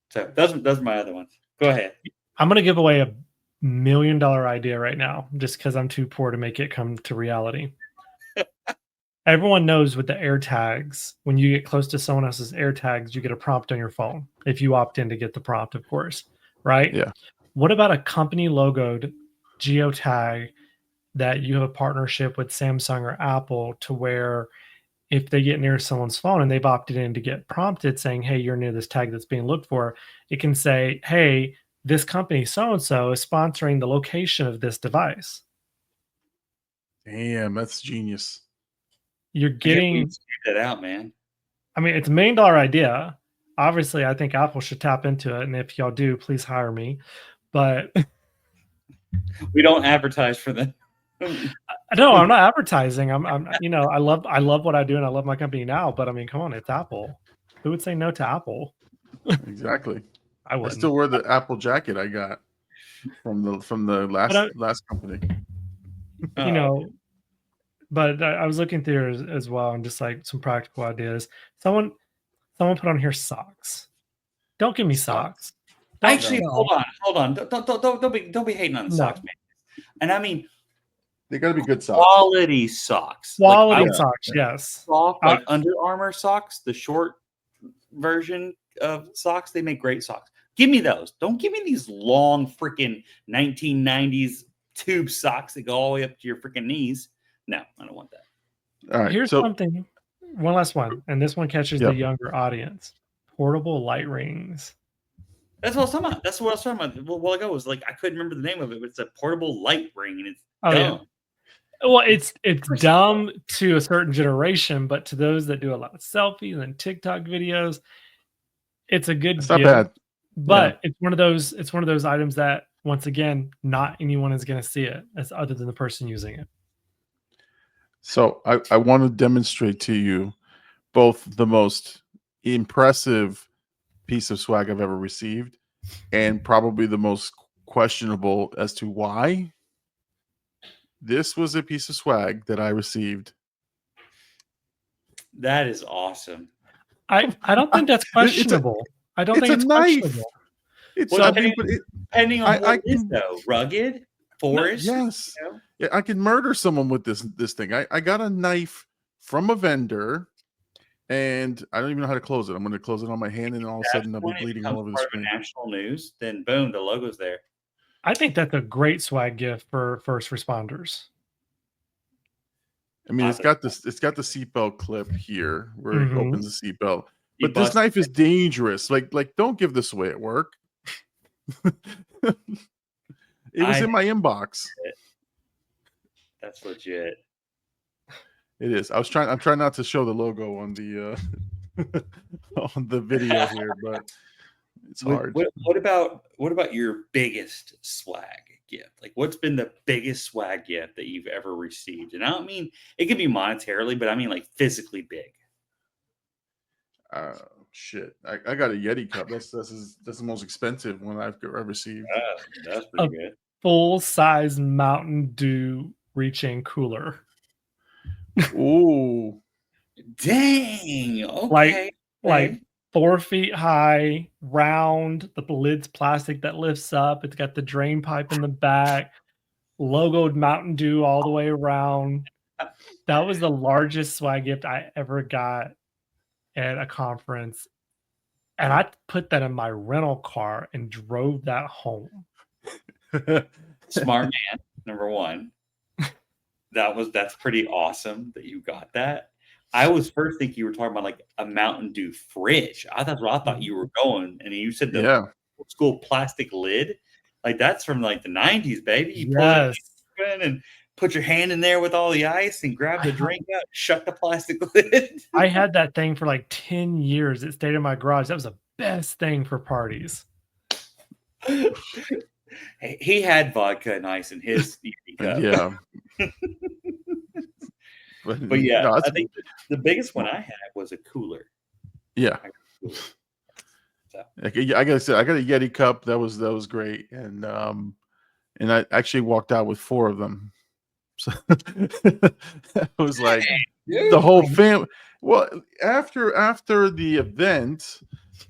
So those are my other ones. Go ahead. I'm going to give away $1 million idea right now, just because I'm too poor to make it come to reality. Everyone knows with the AirTags, when you get close to someone else's AirTags, you get a prompt on your phone. If you opt in to get the prompt, of course, right? Yeah. What about a company logoed geotag that you have a partnership with Samsung or Apple to where if they get near someone's phone and they've opted in to get prompted saying, hey, you're near this tag that's being looked for, it can say, hey, this company so-and-so is sponsoring the location of this device. Damn, that's genius. You're getting that out, man. I mean, it's $1 million idea. Obviously, I think Apple should tap into it. And if y'all do, please hire me. But we don't advertise for them. No, I'm not advertising. I'm I love what I do and I love my company now, but I mean, come on, it's Apple. Who would say no to Apple? Exactly. I wouldn't. I still wear the Apple jacket I got from the last company. But I was looking through as well and just like some practical ideas. Someone put on here socks. Don't give me socks. Actually, hold on. Don't be hating on the socks, man. And I mean, they got to be good socks. Quality socks, yes. Soft, like Under Armour socks, the short version of socks. They make great socks. Give me those. Don't give me these long freaking 1990s tube socks that go all the way up to your freaking knees. No, I don't want that. All right. Here's something. One last one, and this one catches the younger audience. Portable light rings. That's what I was talking about. That's what I was talking about. A while ago, it was like I couldn't remember the name of it, but it's a portable light ring, and it's dumb. Yeah. Well, it's dumb to a certain generation, but to those that do a lot of selfies and TikTok videos, it's a good. It's not bad, but it's one of those items that, once again, not anyone is going to see it as other than the person using it. So I want to demonstrate to you both the most impressive piece of swag I've ever received and probably the most questionable as to why. This was a piece of swag that I received. That is awesome. I don't think that's questionable. I don't think it's questionable. It's depending on what it is, though. Rugged, forest. Yes. Yeah, I can murder someone with this thing. I got a knife from a vendor, and I don't even know how to close it. I'm going to close it on my hand, and all of a sudden I'll be bleeding all over the screen. National news, then boom, the logo's there. I think that's a great swag gift for first responders. I mean, it's got the seatbelt clip here where it opens the seatbelt. But this knife is dangerous. Like, don't give this away at work. It was in my inbox. That's legit. It is. I'm trying not to show the logo on the on the video here, but it's hard. What about your biggest swag gift? Like, what's been the biggest swag gift that you've ever received? And I don't mean it can be monetarily, but I mean like physically big. Shit. I got a Yeti cup. That's the most expensive one I've ever received. That's pretty good. Full-size Mountain Dew reach-in cooler. Ooh. Dang. Okay. Like 4 feet high, round. The lid's plastic that lifts up. It's got the drain pipe in the back. Logoed Mountain Dew all the way around. That was the largest swag gift I ever got at a conference. And I put that in my rental car and drove that home. Smart man, number one. That's pretty awesome that you got that. I was first thinking you were talking about like a Mountain Dew fridge. That's what I thought you were going. And you said the old school plastic lid. Like that's from like the 90s, baby. You pull it in and put your hand in there with all the ice and grab the drink out, shut the plastic lid. I had that thing for like 10 years. It stayed in my garage. That was the best thing for parties. He had vodka and ice in his cup. Yeah. But yeah, no, I think the biggest one I had was a cooler. Yeah. So. I gotta say, I got a Yeti cup. That was great. And I actually walked out with 4 of them. So it was like the whole family. Well, after the event,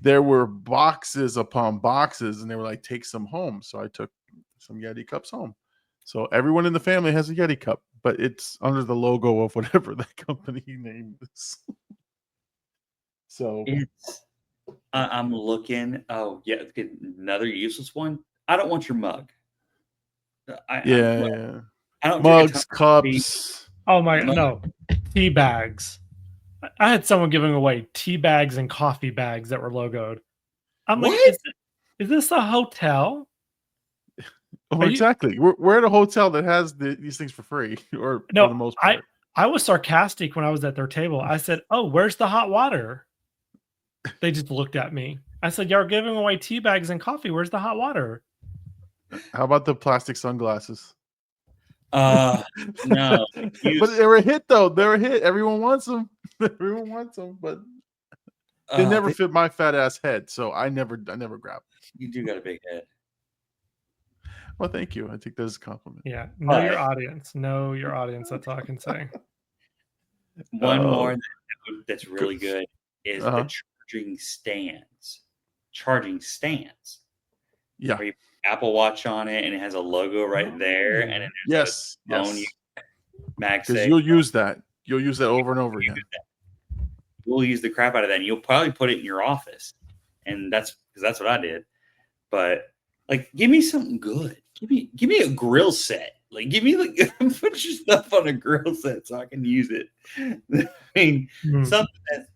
there were boxes upon boxes, and they were like, take some home. So I took some Yeti cups home. So everyone in the family has a Yeti cup, but it's under the logo of whatever that company name is. So I'm looking. Oh yeah, another useless one. I don't want your mug. I don't mugs, cups. Oh my no, tea bags. I had someone giving away tea bags and coffee bags that were logoed. I'm like, is this a hotel? Oh, exactly. We're at a hotel that has these things for free, or for the most part. I was sarcastic when I was at their table. I said, "Oh, where's the hot water?" They just looked at me. I said, "You're giving away tea bags and coffee. Where's the hot water?" How about the plastic sunglasses? No. But they were a hit, though. They were a hit. Everyone wants them. Everyone wants them, but they never fit my fat ass head, so I never grabbed. You do got a big head. Well, thank you. I think that is a compliment. Yeah. Know your audience. Know your audience. That's all I can say. One more that's really good is the charging stands. Charging stands. Yeah. Where you put Apple Watch on it and it has a logo right there. And then yes. Because you'll use that. You'll use that over and over again. You'll use the crap out of that, and you'll probably put it in your office. And that's what I did. But like, give me something good. Give me a grill set. Like, give me put your stuff on a grill set so I can use it. I mean, something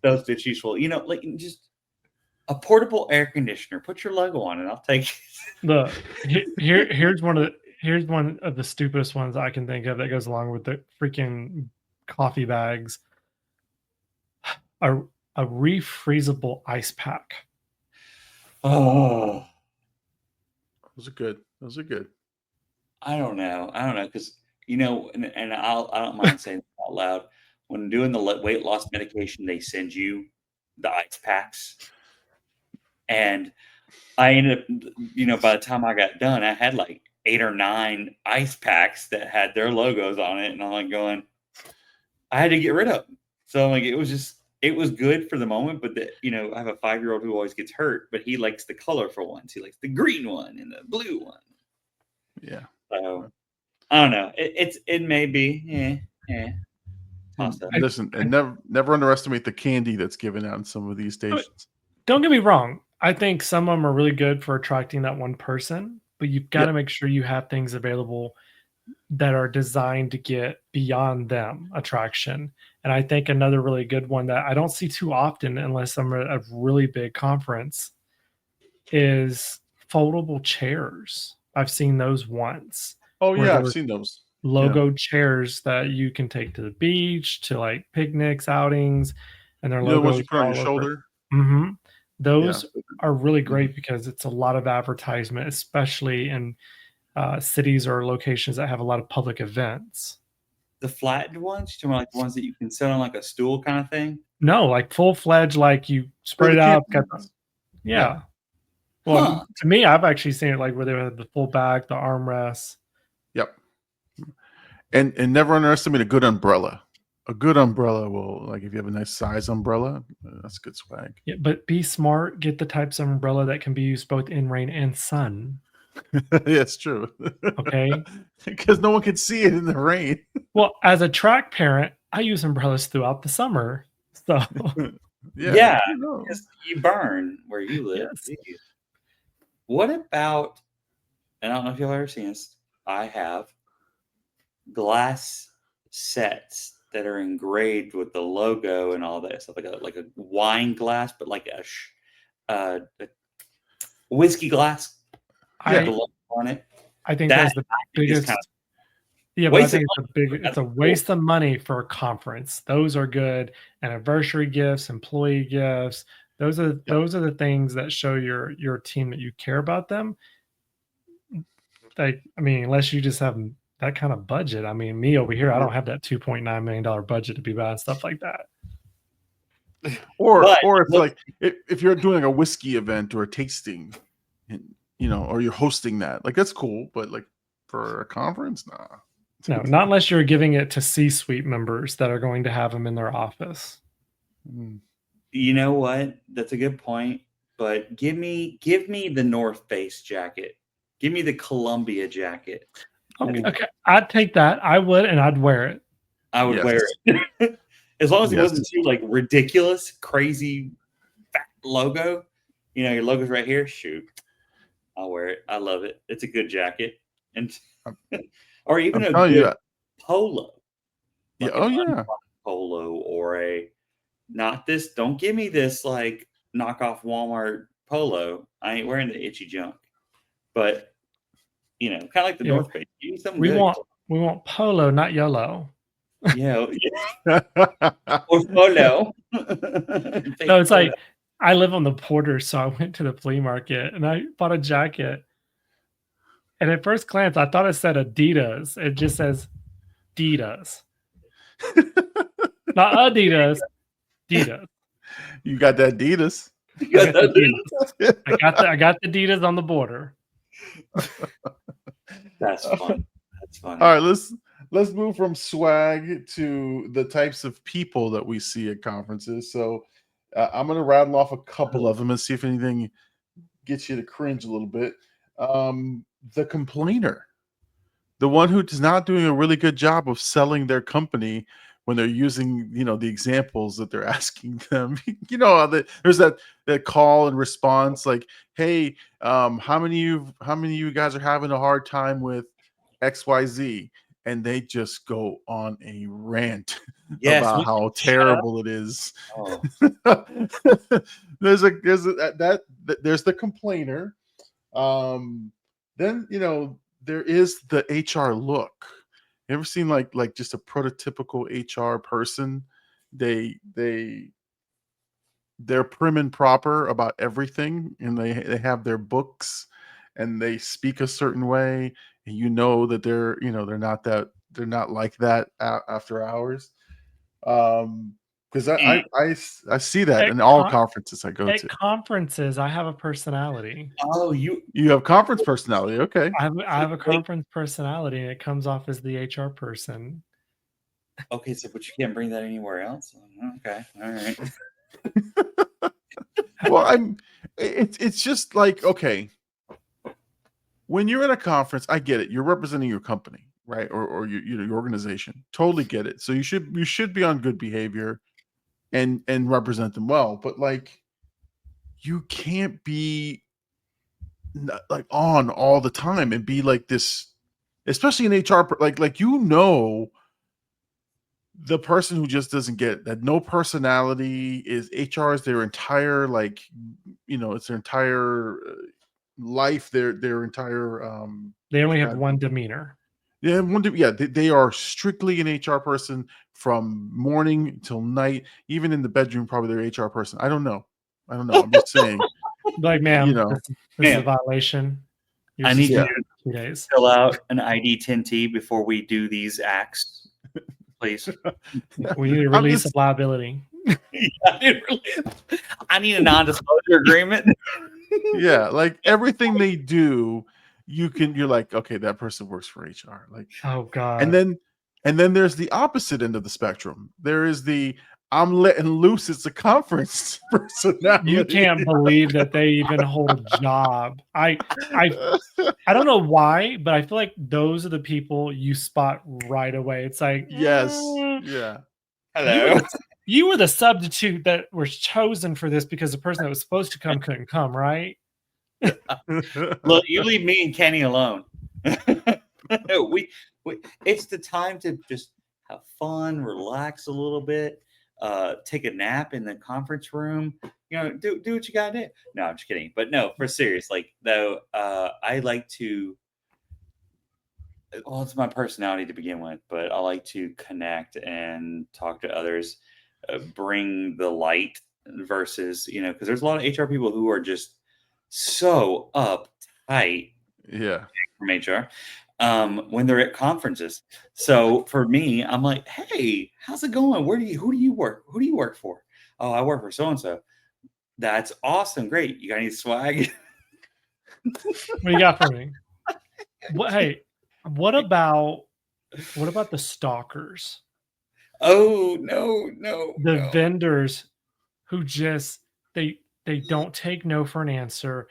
that's useful. You know, like just a portable air conditioner. Put your logo on it. I'll take it. Look, here's one of the stupidest ones I can think of that goes along with the freaking coffee bags. A refreezable ice pack. Oh, those are good. I don't know because and I don't mind saying it out loud. When doing the weight loss medication, they send you the ice packs, and I ended up, by the time I got done, I had like 8 or 9 ice packs that had their logos on it, and I'm like going, I had to get rid of them. So like it was good for the moment, but I have a 5-year-old who always gets hurt, but he likes the colorful ones. He likes the green one and the blue one. Yeah. So I don't know. It may be. Listen, and never underestimate the candy that's given out in some of these stations. Don't get me wrong. I think some of them are really good for attracting that one person. but you've got to make sure you have things available that are designed to get beyond them attraction. And I think another really good one that I don't see too often unless I'm at a really big conference is foldable chairs. I've seen those once. Oh where yeah, I've they're seen those. logo chairs that you can take to the beach, to like picnics, outings, and their You know the ones logos you put on your all over. shoulder? Mm-hmm. Those Yeah. are really great because it's a lot of advertisement, especially in cities or locations that have a lot of public events. The flattened ones, you know, like the ones that you can sit on like a stool kind of thing. No, like full-fledged, like you spread it out. Yeah. Well, to me, I've actually seen it like where they have the full back, the armrests. Yep. And never underestimate a good umbrella. A good umbrella will, like, if you have a nice size umbrella, that's good swag. Yeah, but be smart. Get the types of umbrella that can be used both in rain and sun. Yeah, it's true. Okay. Because no one can see it in the rain. Well, as a track parent, I use umbrellas throughout the summer. So yeah, because you burn where you live. Yes. What about, and I don't know if you've ever seen this, I have glass sets that are engraved with the logo and all that stuff, like a wine glass, but like a whiskey glass. The logo on it. I think that's the biggest. Yeah, but I think it's a waste of money for a conference. Those are good anniversary gifts, employee gifts. Those are the things that show your team that you care about them. Like, I mean, unless you just have that kind of budget. I mean, me over here, I don't have that $2.9 million budget to be buying stuff like that. Or it's like if you're doing a whiskey event or a tasting, you know, or you're hosting that, like that's cool. But like for a conference, nah. No, not unless you're giving it to C-suite members that are going to have them in their office. You know what? That's a good point. But give me the North Face jacket. Give me the Columbia jacket. Okay. I'd take that. I would, and I'd wear it. I would wear it. As long as it wasn't too like ridiculous, crazy fat logo. You know, your logo's right here. Shoot. I'll wear it. I love it. It's a good jacket. And or even a good polo. Like polo or don't give me this like knockoff Walmart polo. I ain't wearing the itchy junk. But you know, kind of like the North Face. We want polo, not yellow. Yeah. Or polo. No, it's like I live on the border, so I went to the flea market and I bought a jacket. And at first glance, I thought it said Adidas. It just says Adidas. Not Adidas. Adidas. You got that Adidas. I got the Adidas on the border. That's fun. That's fun. All right, let's move from swag to the types of people that we see at conferences. So I'm going to rattle off a couple of them and see if anything gets you to cringe a little bit. The complainer, the one who is not doing a really good job of selling their company when they're using, you know, the examples that they're asking them. You know, there's that call and response, like, "Hey, how many of you guys are having a hard time with XYZ?" And they just go on a rant about how terrible it is. Oh. There's the complainer. Then, you know, there is the HR look. You ever seen like just a prototypical HR person? They're prim and proper about everything, and they have their books and they speak a certain way, and you know that they're not like that after hours. Because I see that in all conferences I go to. At conferences, I have a personality. Oh, you have conference personality. Okay. I have a conference personality, and it comes off as the HR person. Okay, so but you can't bring that anywhere else. Okay, all right. Well, it's just like, okay, when you're at a conference, I get it. You're representing your company, right? Or your organization. Totally get it. So you should be on good behavior and represent them well. But like, you can't be like on all the time and be like this, especially in HR, like the person who just doesn't get that, no personality, is HR is their entire, like, it's their entire life, their entire they only have one demeanor. Yeah, they are strictly an HR person from morning till night. Even in the bedroom, probably they're HR person. I don't know. I'm just saying. Like, ma'am, this is a Ma'am, violation. I need you to 2 days. fill out an ID 10T before we do these acts, please. We need a release of liability. I need a non-disclosure agreement. Yeah, like everything they do, you're like, okay, that person works for HR. Like, oh god. And then there's the opposite end of the spectrum. There is the I'm letting loose. It's a conference personality. You can't believe that they even hold a job. I don't know why, but I feel like those are the people you spot right away. It's like, yes, yeah. Hello. You were the substitute that was chosen for this because the person that was supposed to come couldn't come, right? Look, you leave me and Kenny alone. we it's the time to just have fun, relax a little bit, take a nap in the conference room. Do what you gotta do. No, I'm just kidding. But no, for serious, like though, I like to. Well, it's my personality to begin with, but I like to connect and talk to others, bring the light versus because there's a lot of HR people who are just so uptight. Yeah, from HR. When they're at conferences. So for me, I'm like, hey, how's it going? Who do you work for? Oh, I work for so-and-so. That's awesome. Great. You got any swag? What do you got for me? What about the stalkers? Oh, no. The vendors who just they don't take no for an answer.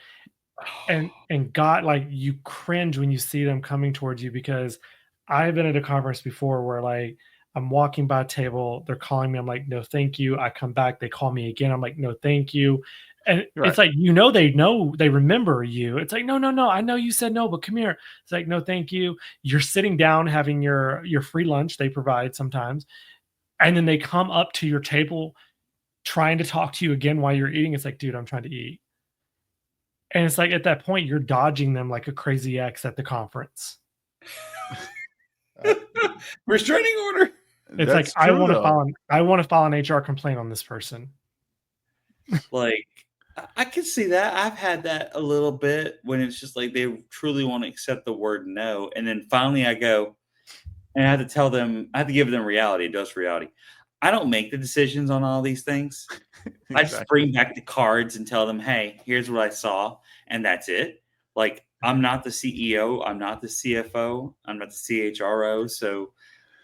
And God, like, you cringe when you see them coming towards you, because I've been at a conference before where, like, I'm walking by a table, they're calling me, I'm like, no, thank you. I come back, they call me again, I'm like, no, thank you. And it's like, they remember you. It's like, no, I know you said no, but come here. It's like, no, thank you. You're sitting down having your free lunch they provide sometimes, and then they come up to your table trying to talk to you again while you're eating. It's like, dude, I'm trying to eat. And it's like, at that point, you're dodging them like a crazy ex at the conference. Restraining order. It's like, I want to file an HR complaint on this person. Like, I can see that. I've had that a little bit when it's just like they truly want to accept the word no. And then finally I go, and I have to tell them, I have to give them reality, dose reality. I don't make the decisions on all these things. Exactly. I just bring back the cards and tell them, hey, here's what I saw. And that's it. Like, I'm not the CEO. I'm not the CFO. I'm not the CHRO. So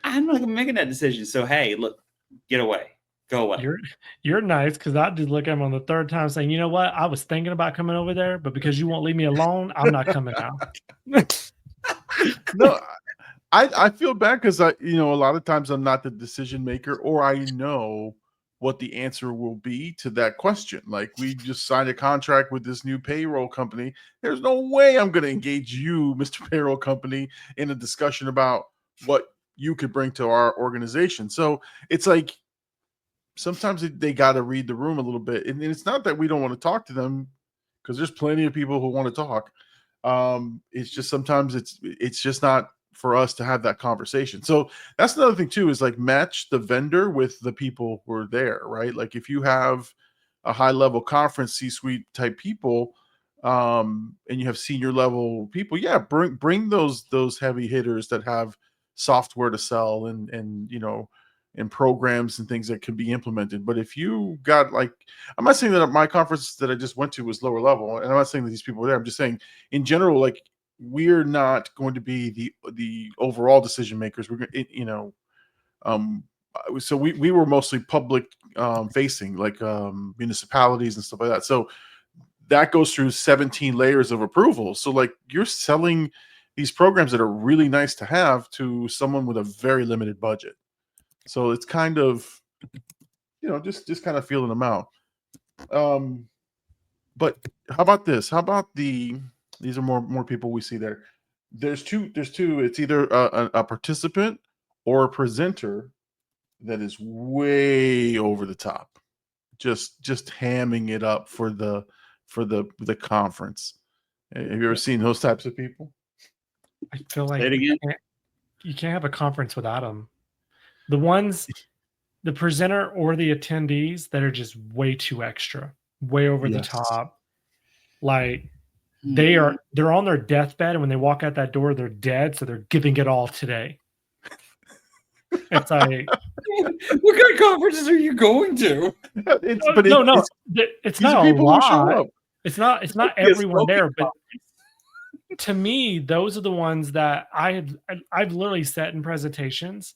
I'm not making that decision. So, hey, look, get away. Go away. You're nice, because I just look at him on the third time saying, you know what? I was thinking about coming over there, but because you won't leave me alone, I'm not coming out. No, I feel bad because a lot of times I'm not the decision maker, or I know what the answer will be to that question. Like, we just signed a contract with this new payroll company. There's no way I'm going to engage you, Mr. Payroll Company, in a discussion about what you could bring to our organization. So it's like, sometimes they got to read the room a little bit. And it's not that we don't want to talk to them, because there's plenty of people who want to talk. It's just sometimes it's just not for us to have that conversation. So that's another thing too, is like, match the vendor with the people who are there, right? Like, if you have a high level conference, C-suite type people, and you have senior level people, bring those heavy hitters that have software to sell and programs and things that can be implemented. But if you got, like, I'm not saying that my conference that I just went to was lower level, and I'm not saying that these people were there. I'm just saying in general, like, we're not going to be the overall decision makers. We're going to, so we were mostly public facing, like municipalities and stuff like that. So that goes through 17 layers of approval. So, like, you're selling these programs that are really nice to have to someone with a very limited budget. So it's kind of, just kind of feeling them out. But how about this? How about the These are more people we see there. There's two. It's either a participant or a presenter that is way over the top, just hamming it up for the conference. Have you ever seen those types of people? I feel like Say it again. you can't have a conference without them. The presenter or the attendees that are just way too extra, way over the top. Like they're on their deathbed, and when they walk out that door, they're dead. So they're giving it all today. It's like, what kind of conferences are you going to? It's not a lot. It's not everyone there, but to me, those are the ones that I've literally sat in presentations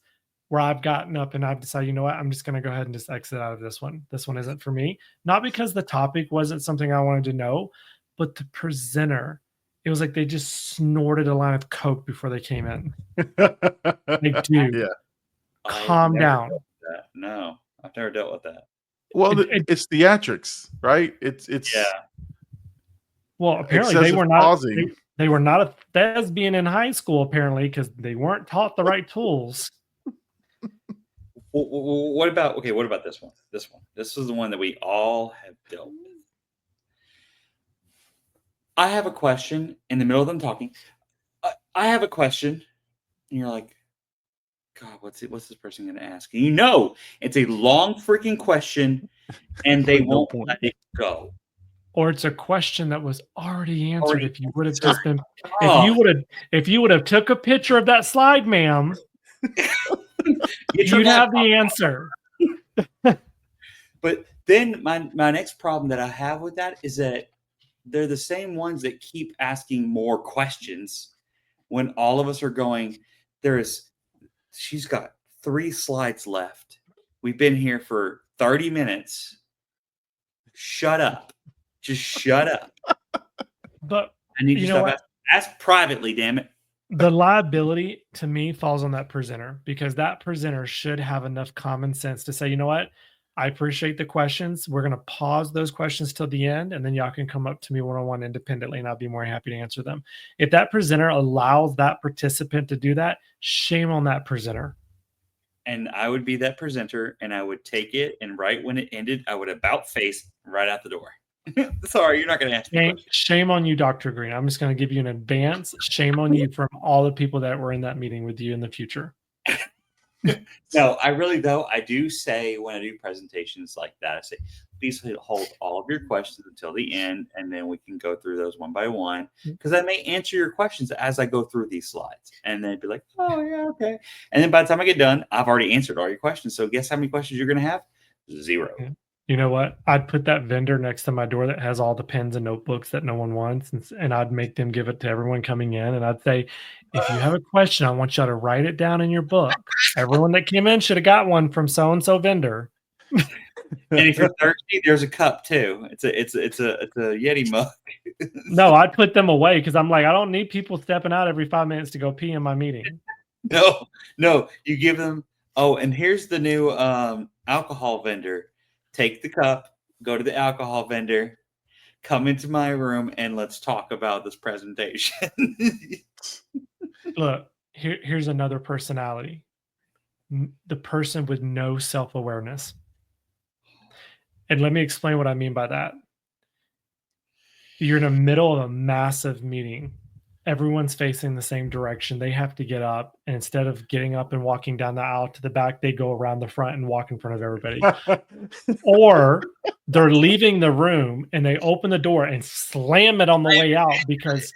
where I've gotten up and I've decided, you know what, I'm just going to go ahead and just exit out of this one. This one isn't for me. Not because the topic wasn't something I wanted to know, but the presenter, it was like they just snorted a line of Coke before they came in. Like, dude, calm down. No, I've never dealt with that. Well, it's theatrics, right? It's well, apparently they were not. They were not a thespian in high school, apparently, because they weren't taught the right tools. What about this one? This is the one that we all have dealt with. I have a question in the middle of them talking. I have a question, and you're like, God, what's this person going to ask? And you know, it's a long freaking question, and they won't let it go. Or it's a question that was already answered. If you would have just been, if you would have took a picture of that slide, ma'am, you'd have the answer. But then my next problem that I have with that is that they're the same ones that keep asking more questions when all of us are going, she's got 3 slides left. We've been here for 30 minutes. Shut up. Just shut up. But I need you to ask privately, damn it. The liability to me falls on that presenter, because that presenter should have enough common sense to say, you know what? I appreciate the questions. We're going to pause those questions till the end, and then y'all can come up to me one-on-one independently, and I'll be more happy to answer them. If that presenter allows that participant to do that, shame on that presenter. And I would be that presenter, and I would take it, and right when it ended, I would about face right out the door. Sorry, you're not going to ask me. Shame on you, Dr. Green. I'm just going to give you an advance. Shame on you from all the people that were in that meeting with you in the future. No, I do say when I do presentations like that, I say, please hold all of your questions until the end, and then we can go through those one by one, because I may answer your questions as I go through these slides, and then be like, oh yeah, okay. And then by the time I get done, I've already answered all your questions. So guess how many questions you're going to have? 0. Yeah. You know what? I'd put that vendor next to my door that has all the pens and notebooks that no one wants, and I'd make them give it to everyone coming in. And I'd say, if you have a question, I want y'all to write it down in your book. Everyone that came in should have got one from so-and-so vendor. And if you're thirsty, there's a cup too. It's a Yeti mug. No, I'd put them away, because I'm like, I don't need people stepping out every 5 minutes to go pee in my meeting. No, you give them. Oh, and here's the new alcohol vendor. Take the cup, go to the alcohol vendor, come into my room, and let's talk about this presentation. Look, here's another personality. The person with no self-awareness. And let me explain what I mean by that. You're in the middle of a massive meeting. Everyone's facing the same direction. They have to get up, and instead of getting up and walking down the aisle to the back, they go around the front and walk in front of everybody. Or they're leaving the room and they open the door and slam it on the way out, because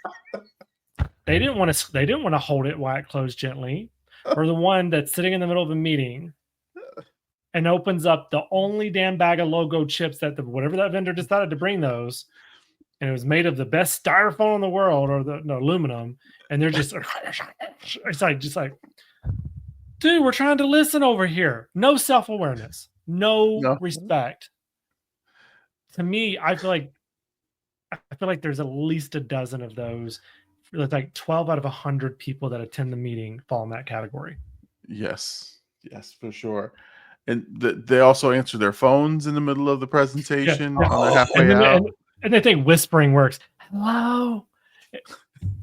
they didn't want to hold it while it closed gently. Or the one that's sitting in the middle of a meeting and opens up the only damn bag of logo chips that whatever that vendor decided to bring those. And it was made of the best styrofoam in the world, or the aluminum. And they're just like, dude, we're trying to listen over here. No self-awareness, no respect. To me, I feel like there's at least a dozen of those. Like 12 out of 100 people that attend the meeting fall in that category. Yes, for sure. And they also answer their phones in the middle of the presentation on the halfway out. And they think whispering works. Hello,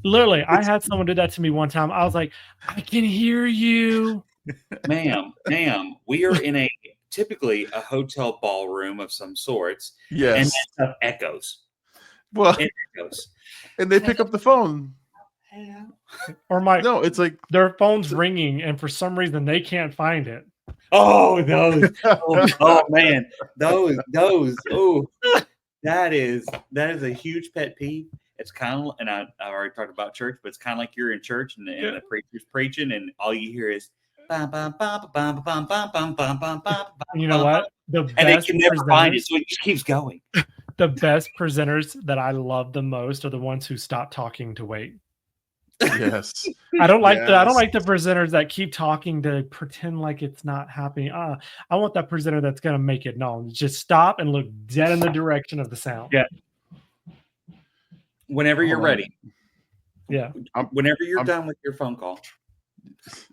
Literally, I had someone do that to me one time. I was like, I can hear you. Ma'am, we are in typically a hotel ballroom of some sorts. Yes. And that stuff echoes. Well, it echoes. And they pick up the phone. Or no, it's like their phone's ringing, and for some reason they can't find it. Oh, those. oh man, those. Oh, that is a huge pet peeve. It's kind of, and I already talked about church, but it's kind of like you're in church and the preacher's preaching, and all you hear is bum, bum, bum, bum, bum, bum, bum, bum, bum, bum. You know what? And they can never find it, so it just keeps going. The best presenters that I love the most are the ones who stop talking to wait. Yes. I don't like the presenters that keep talking to pretend like it's not happening. I want that presenter that's going to make it known. Just stop and look dead in the direction of the sound. Yeah. Whenever you're ready. Yeah. Whenever you're done with your phone call.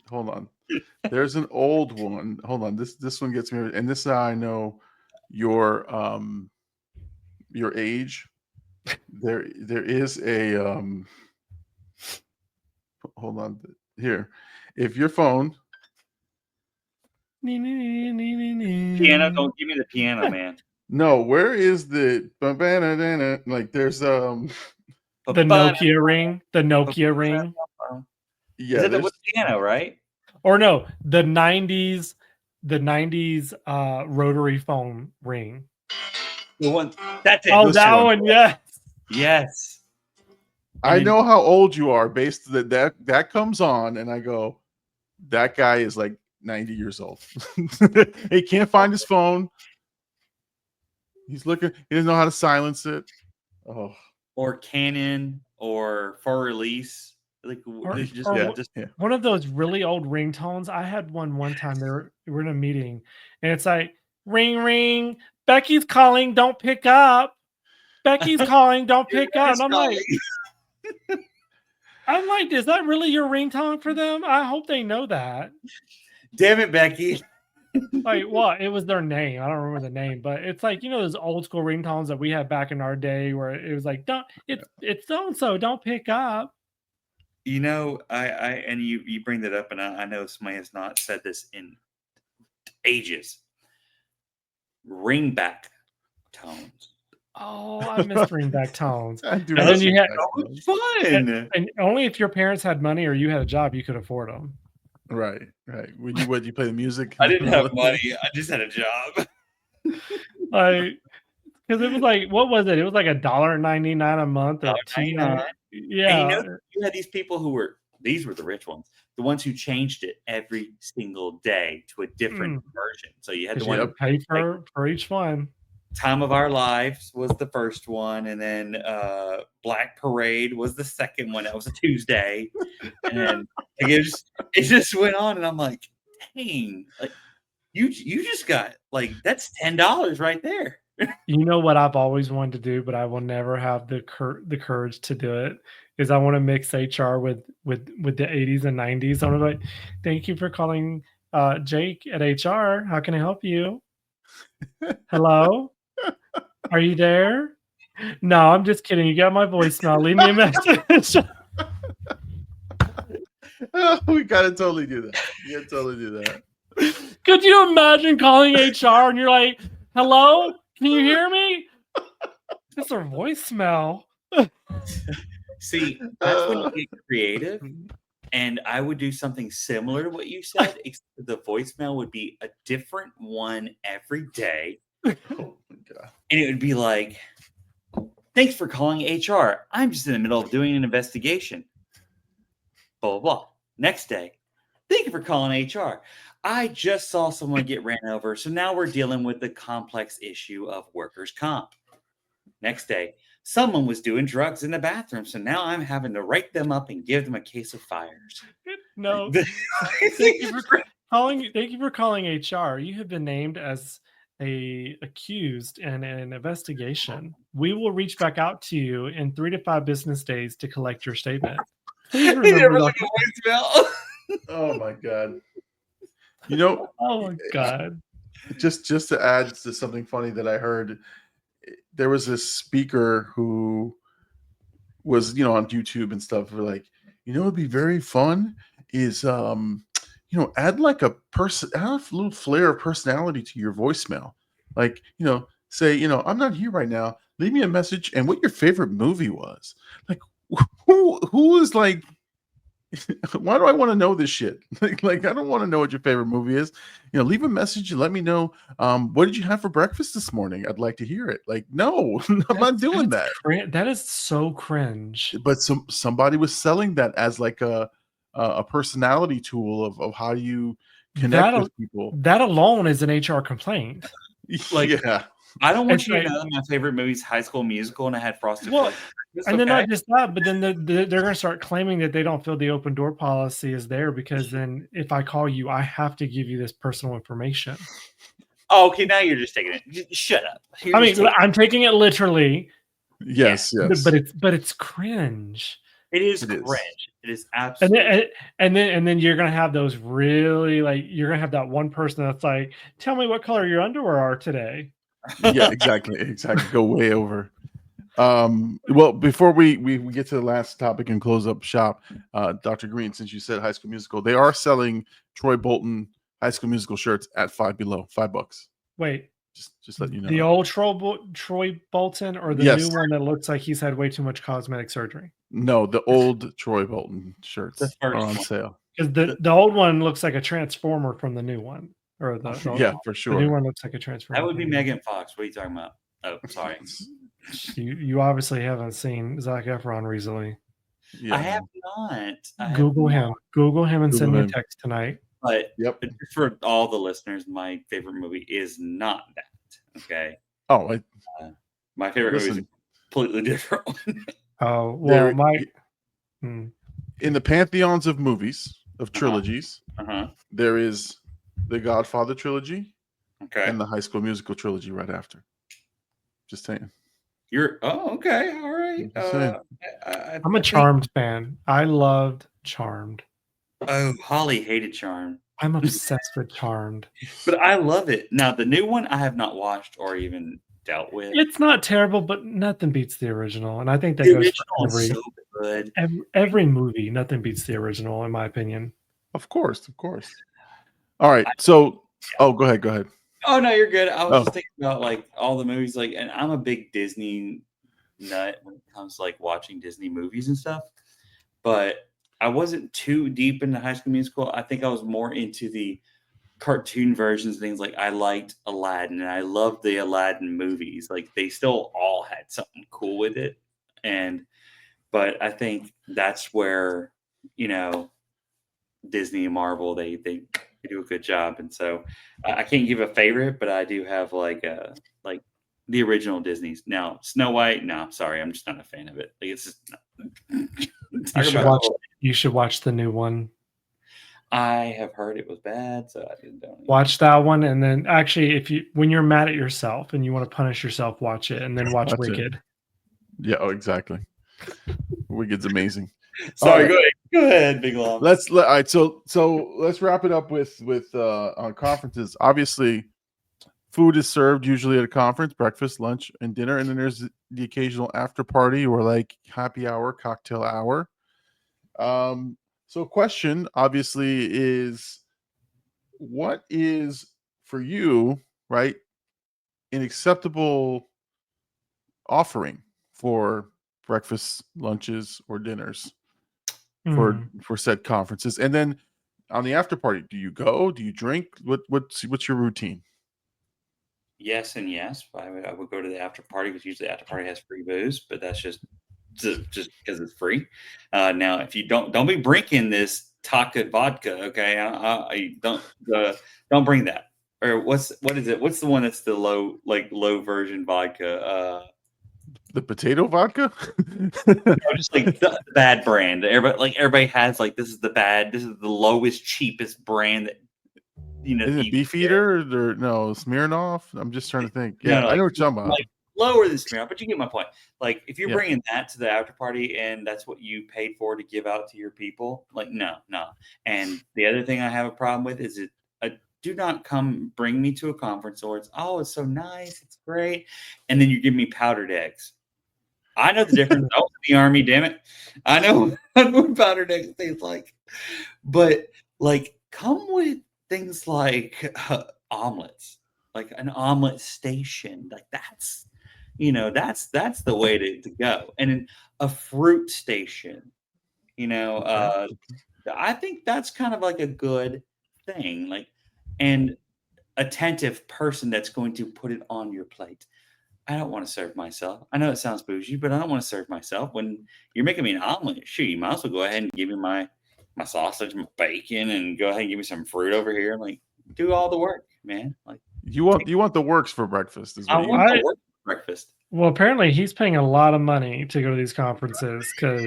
Hold on. There's an old one. Hold on. This one gets me, and this is how I know your age. There is a hold on here. If your phone piano, don't give me the piano, man. No, where is the like there's the Nokia ring, Yeah, is it with piano, right? Or no, the 90s rotary phone ring. The one that's it. Oh, that one, yes. Yes. I know how old you are based that comes on, and I go, that guy is like 90 years old. He can't find his phone. He's looking. He doesn't know how to silence it. Oh. Or Canon or for release. Like one of those really old ringtones. I had one time. We're in a meeting, and it's like ring ring. Becky's calling. Don't pick up. Becky's calling. Don't pick up. And I'm like, is that really your ringtone for them? I hope they know that. Damn it, Becky. Like what? It was their name. I don't remember the name, but it's like, you know, those old school ringtones that we had back in our day where it was like, it's so and so, don't pick up. You know, and you bring that up, and I know somebody has not said this in ages. Ringback tones. Oh, I miss ringback tones. And then you had fun. And only if your parents had money or you had a job, you could afford them. Right. When you play the music? I didn't have money. I just had a job. Like, because it was like, what was it? It was like $1.99 a month or $2. Yeah. And you had these people these were the rich ones, the ones who changed it every single day to a different version. So you had the one pay for each one. Time of Our Lives was the first one, and then Black Parade was the second one. That was a Tuesday, and then it just went on. And I'm like, dang, like you just got like that's $10 right there. You know what I've always wanted to do, but I will never have the courage to do it. Is I want to mix HR with the 80s and 90s. I'm like, thank you for calling Jake at HR. How can I help you? Hello. Are you there? No, I'm just kidding. You got my voicemail. Leave me a message. Oh, we gotta totally do that. Could you imagine calling HR and you're like, hello? Can you hear me? It's a voicemail. See, that's when you get creative. And I would do something similar to what you said, except the voicemail would be a different one every day. Oh my God. And it would be like, thanks for calling HR. I'm just in the middle of doing an investigation. Blah, blah, blah. Next day, thank you for calling HR. I just saw someone get ran over. So now we're dealing with the complex issue of workers' comp. Next day, someone was doing drugs in the bathroom. So now I'm having to write them up and give them a case of fires. No. Thank you for calling HR. You have been named as accused in an investigation. We will reach back out to you in 3 to 5 business days to collect your statement. Please remember voicemail. Oh my God. You know, oh my God. Just to add to something funny that I heard, there was this speaker who was, on YouTube and stuff. We're like, it'd be very fun is, add like add a little flair of personality to your voicemail. Like, say, I'm not here right now. Leave me a message and what your favorite movie was. Like, who is like, why do I want to know this shit? Like, I don't want to know what your favorite movie is. Leave a message and let me know. What did you have for breakfast this morning? I'd like to hear it. Like, no, I'm not doing that. That is so cringe. But somebody was selling that as like a personality tool of how you connect with people. That alone is an HR complaint. Like, yeah. I don't want you to know that my favorite movie is High School Musical, and I had Frosted Flakes. And then not just that, but then they're going to start claiming that they don't feel the open door policy is there because then if I call you, I have to give you this personal information. Oh, okay, now you're just taking it. Shut up. I'm taking it literally. Yes, yes. But it's cringe. It is cringe. It is absolutely. And then you're gonna have those really you're gonna have that one person that's like, tell me what color your underwear are today. Yeah, exactly. Go way over. Well, before we get to the last topic and close up shop, Dr. Green, since you said High School Musical, they are selling Troy Bolton High School Musical shirts at $5. Wait, just let you know. The old Troy Bolton or the new one that looks like he's had way too much cosmetic surgery? No, the old Troy Bolton shirts are on sale. Because the old one looks like a transformer from the new one. Or for sure. The new one looks like a transformer. That would be Megan Fox. What are you talking about? Oh, sorry. You obviously haven't seen Zac Efron recently. Yeah. I have not. Google him and send me a text tonight. But for all the listeners, my favorite movie is not that. Okay. Oh, my favorite movie is a completely different one. Oh, well, in the pantheons of movies, of trilogies, there is the Godfather trilogy and the High School Musical trilogy right after. Just saying. Okay. All right. I'm a Charmed fan. I loved Charmed. Oh, Holly hated Charmed. I'm obsessed with Charmed. But I love it. Now, the new one I have not watched or even dealt with. It's not terrible, but nothing beats the original. And I think that goes for so good. Every movie, nothing beats the original, in my opinion. Of course. All right. So, go ahead. Oh, no, you're good. I was just thinking about all the movies, and I'm a big Disney nut when it comes to watching Disney movies and stuff. But I wasn't too deep into High School Musical. I think I was more into the cartoon versions, things like I liked Aladdin and I loved the Aladdin movies. They still all had something cool with it. But I think that's where, Disney and Marvel, they do a good job. And so I can't give a favorite, but I do have the original Disney's. Now, Snow White, no, sorry, I'm just not a fan of it. It's just you should watch the new one. I have heard it was bad, so I didn't watch that one. And then actually, when you're mad at yourself and you want to punish yourself, watch it and then watch Wicked. Yeah, exactly. Wicked's amazing. Sorry, go ahead, Big Llama. All right, so let's wrap it up with on conferences. Obviously, food is served usually at a conference, breakfast, lunch, and dinner, and then there's the occasional after party or happy hour, cocktail hour. So question obviously is, what is for you, right, an acceptable offering for breakfast, lunches, or dinners for said conferences? And then on the after party, do you go? Do you drink? What's your routine? Yes and yes. I would go to the after party because usually the after party has free booze, but that's just because it's free. Now, if you don't be drinking this Taka vodka, okay? Don't bring that. Or what is it? What's the one that's the low version vodka? The potato vodka? Just the bad brand. Everybody has this is the lowest, cheapest brand that Isn't it Beefeater or no Smirnoff? I'm just trying to think. Yeah, no, I know what you're talking about. Lower than Smirnoff, but you get my point. If you're bringing that to the after party and that's what you paid for to give out to your people, no. And the other thing I have a problem with is do not bring me to a conference or it's so nice, it's great, and then you give me powdered eggs. I know the difference. I was in the Army, damn it. I know what powdered eggs tastes like. But like, come with things like omelets, like an omelet station. Like that's, that's the way to go. And then a fruit station, I think that's kind of like a good thing. Like, and attentive person that's going to put it on your plate. I don't want to serve myself. I know it sounds bougie, but I don't want to serve myself. When you're making me an omelet, shoot, you might as well go ahead and give me my sausage, my bacon, and go ahead and give me some fruit over here. Like, do all the work, man. Like, you want the works for breakfast? I want the work for breakfast. Well, apparently he's paying a lot of money to go to these conferences because,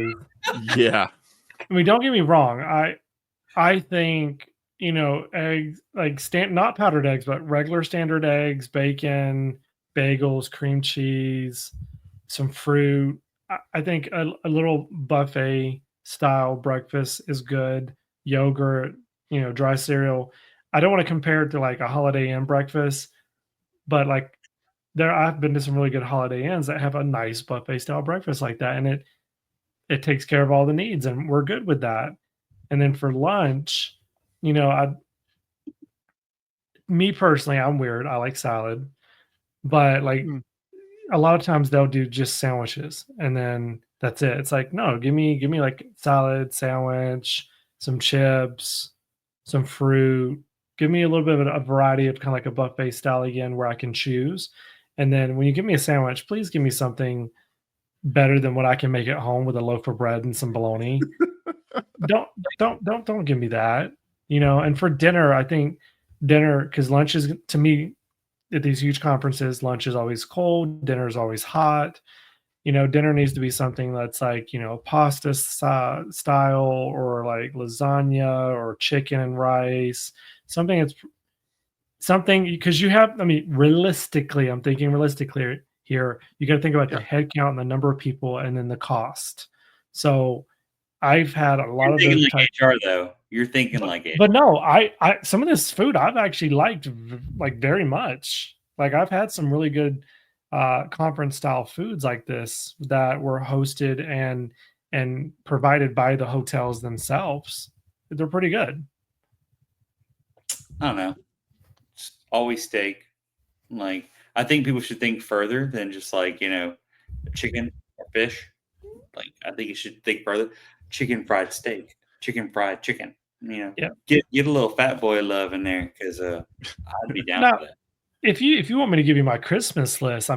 yeah. I mean, don't get me wrong. I think eggs like not powdered eggs, but regular standard eggs, bacon, bagels, cream cheese, some fruit. I think a little buffet style breakfast is good. Yogurt, dry cereal. I don't want to compare it to like a Holiday Inn breakfast, but like I've been to some really good Holiday Inns that have a nice buffet style breakfast like that, and it takes care of all the needs, and we're good with that. And then for lunch, me personally, I'm weird. I like salad, but like a lot of times they'll do just sandwiches, and then that's it. It's like, no, give me like salad, sandwich, some chips, some fruit. Give me a little bit of a variety of kind of like a buffet style again, where I can choose. And then when you give me a sandwich, please give me something better than what I can make at home with a loaf of bread and some bologna. don't give me that. And for dinner, I think because lunch is, to me, at these huge conferences, lunch is always cold, dinner is always hot. Dinner needs to be something that's like, pasta style, or like lasagna or chicken and rice, something because realistically, I'm thinking realistically here, you got to think about the head count and the number of people and then the cost. So I've had a lot of those like HR though. You're thinking like HR. But no, I some of this food I've actually liked like very much. Like I've had some really good conference style foods like this that were hosted and provided by the hotels themselves. They're pretty good. I don't know. It's always steak. Like, I think people should think further than just like, chicken or fish. Like, I think you should think further. Chicken fried steak, chicken fried chicken. Get a little fat boy love in there, because I'd be down for that. If you want me to give you my Christmas list,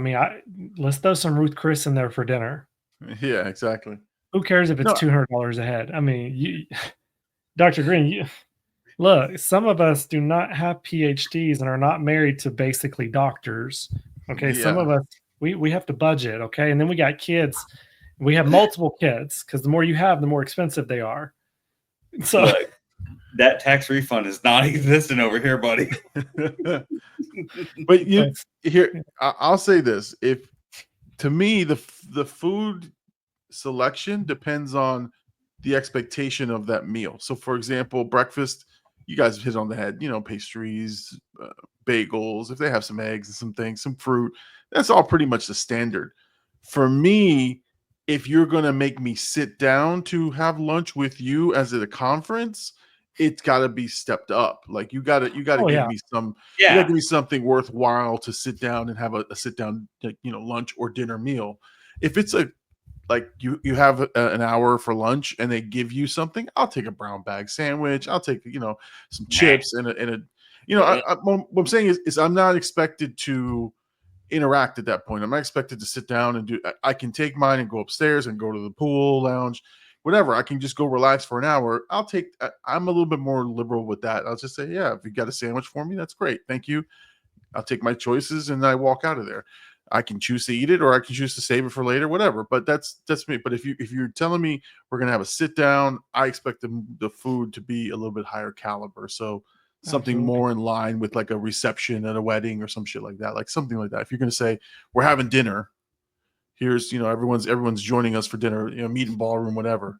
let's throw some Ruth Chris in there for dinner. Yeah, exactly. Who cares if it's $200 a head? I mean, Dr. Green, look, some of us do not have PhDs and are not married to basically doctors. Okay, some of us we have to budget. Okay, and then we got kids. We have multiple kids, because the more you have, the more expensive they are. So look, that tax refund is not existing over here, buddy. But here, I'll say this: to me, the food selection depends on the expectation of that meal. So, for example, breakfast, you guys hit on the head. Pastries, bagels. If they have some eggs and some things, some fruit, that's all pretty much the standard. For me, if you're going to make me sit down to have lunch with you as at a conference, it's got to be stepped up. Like you got to give me some, you got to give me something worthwhile to sit down and have a sit down, lunch or dinner meal. If it's like you have an hour for lunch and they give you something, I'll take a brown bag sandwich. I'll take, some chips and what I'm saying is I'm not expected to interact at that point. I'm not expected to sit down and I can take mine and go upstairs and go to the pool lounge, whatever. I can just go relax for an hour. I'm a little bit more liberal with that. I'll just say, yeah, if you got a sandwich for me, that's great. Thank you. I'll take my choices and I walk out of there. I can choose to eat it or I can choose to save it for later, whatever. But that's me. But if you're telling me we're going to have a sit down, I expect the food to be a little bit higher caliber. So something more in line with like a reception at a wedding or some shit like that, like something like that. If you're going to say we're having dinner, here's, everyone's joining us for dinner, meet in ballroom, whatever.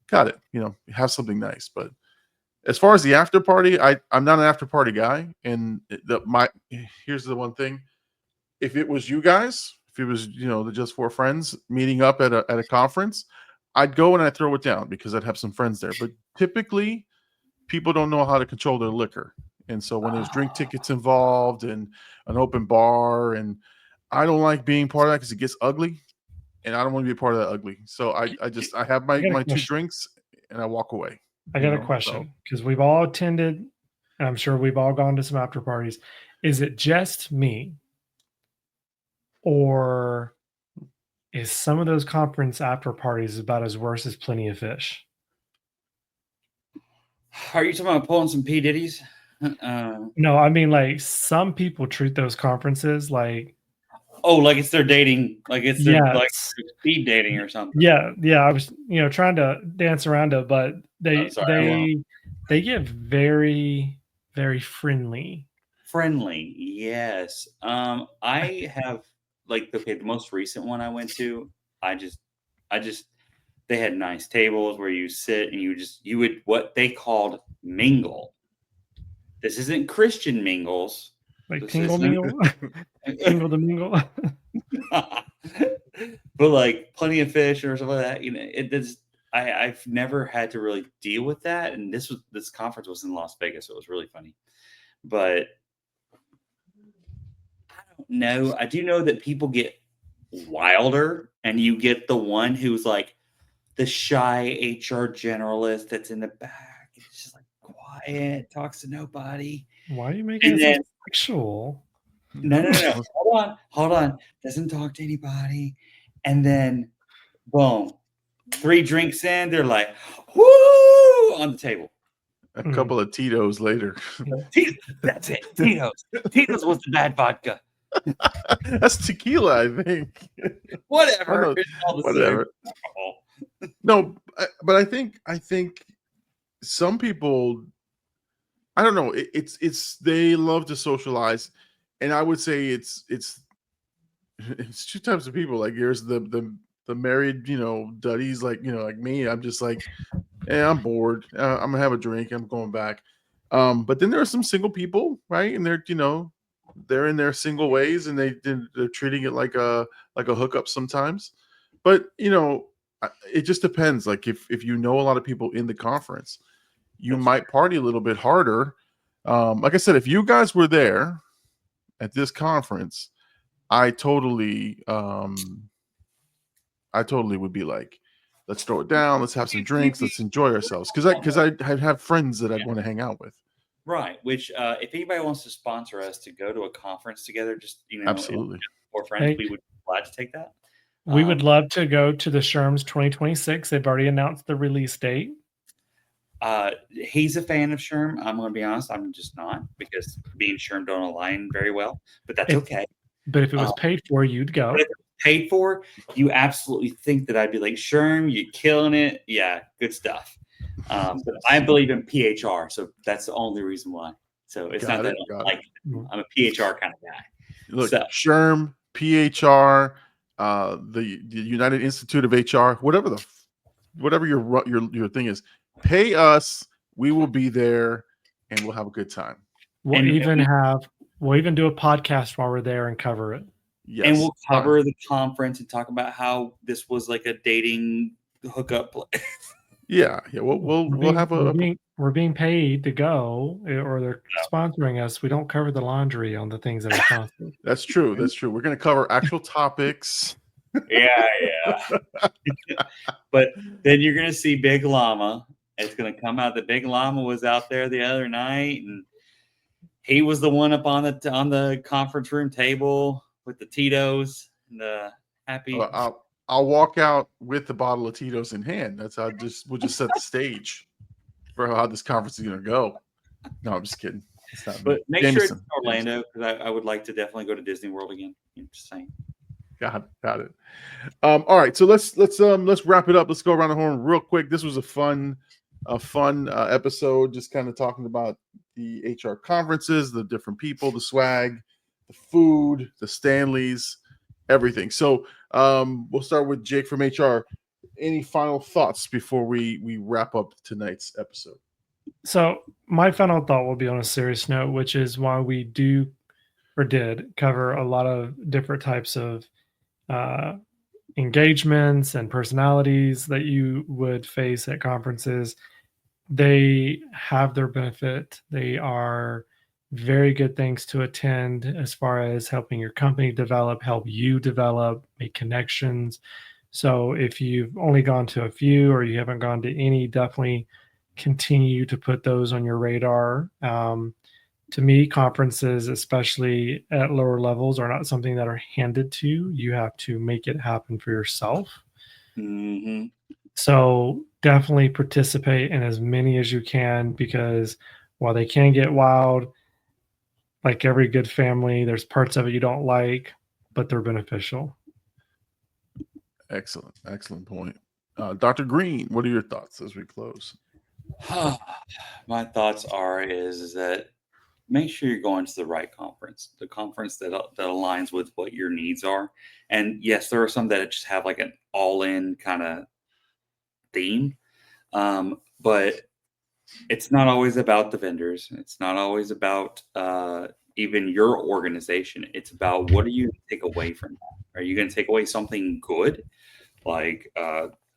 Got it. Have something nice. But as far as the after party, I'm not an after party guy. And here's the one thing. If it was you guys, if it was, the Just For Friends meeting up at a conference, I'd go and I'd throw it down because I'd have some friends there. But typically, people don't know how to control their liquor. And so when there's drink tickets involved and an open bar, and I don't like being part of that because it gets ugly, and I don't want to be a part of that ugly. So I have my 2 drinks and I walk away. I got a question because we've all attended, and I'm sure we've all gone to some after parties. Is it just me, or is some of those conference after parties about as worse as Plenty of Fish? Are you talking about pulling some P. Diddy's? No, I mean, like, some people treat those conferences like, like it's their dating, like it's their like speed dating or something. Yeah. I was, trying to dance around it, but they get very, very friendly. Friendly, yes. I have the most recent one I went to. I just they had nice tables where you sit and you would what they called mingle. This isn't Christian mingles. Like tingle mingle? Tingle to mingle? But like Plenty of Fish or something like that, I've never had to really deal with that. And this conference was in Las Vegas, so it was really funny. But I don't know. I do know that people get wilder, and you get the one who's like the shy HR generalist that's in the back. It's just like quiet, talks to nobody. Why are you making it so sexual? No. Hold on. Doesn't talk to anybody. And then, boom, 3 drinks in, they're like, woo, on the table. A couple of Tito's later. That's it. Tito's was the bad vodka. That's tequila, I think. Whatever. Whatever. No, but I think some people, I don't know. It's they love to socialize, and I would say it's 2 types of people. Like there's the married, duddies, like me. I'm just like, I'm bored. I'm gonna have a drink. I'm going back. But then there are some single people, right? And they're in their single ways, and they're treating it like a hookup sometimes. But it just depends. Like if you know a lot of people in the conference, you might party a little bit harder. Like I said, if you guys were there at this conference, I totally would be like, let's throw it down. Let's have some drinks. Let's enjoy ourselves. Because I have friends that I'd want to hang out with. Right. Which, if anybody wants to sponsor us to go to a conference together, just absolutely, or friends, we would be glad to take that. We would love to go to the Sherms 2026. They've already announced the release date. He's a fan of Sherm. I'm going to be honest. I'm just not, because me and Sherm don't align very well. But that's okay. But if it was paid for, you'd go. If it was paid for, you absolutely think that I'd be like, Sherm, you're killing it. Yeah, good stuff. But I believe in PHR, so that's the only reason why. So it's not that I don't like it. I'm a PHR kind of guy. Look, Sherm, PHR, the United Institute of HR, whatever your thing is, pay us. We will be there, and we'll have a good time. We'll even do a podcast while we're there and cover it. Yes, and we'll cover the conference and talk about how this was like a dating hookup place. Yeah. We're being paid to go, or they're sponsoring us. We don't cover the laundry on the things that are sponsored. That's true. We're going to cover actual topics. Yeah. But then you're going to see Big Llama. It's going to come out that Big Llama was out there the other night, and he was the one up on the conference room table with the Tito's and the happy. I'll walk out with the bottle of Tito's in hand. That's how we'll just set the stage for how this conference is going to go. No, I'm just kidding. But make sure it's in Orlando, because I would like to definitely go to Disney World again. Just saying. Got it. All right, so let's wrap it up. Let's go around the horn real quick. This was a fun episode, just kind of talking about the HR conferences, the different people, the swag, the food, the Stanleys, everything. So we'll start with Jake from HR. Any final thoughts before we wrap up tonight's episode? So my final thought will be on a serious note, which is why we did cover a lot of different types of engagements and personalities that you would face at conferences, they have their benefit. They are very good things to attend as far as helping your company develop, help you develop, make connections. So if you've only gone to a few or you haven't gone to any, definitely continue to put those on your radar. To me, conferences, especially at lower levels, are not something that are handed to you. You have to make it happen for yourself. Mm-hmm. So definitely participate in as many as you can, because while they can get wild, like every good family, there's parts of it you don't like, but they're beneficial. Excellent point. Dr. Green, what are your thoughts as we close? My thoughts is that make sure you're going to the right conference, the conference that aligns with what your needs are. And yes, there are some that just have like an all-in kind of theme, but it's not always about the vendors. It's not always about even your organization. It's about, what are you going to take away from that? Are you going to take away something good? Like,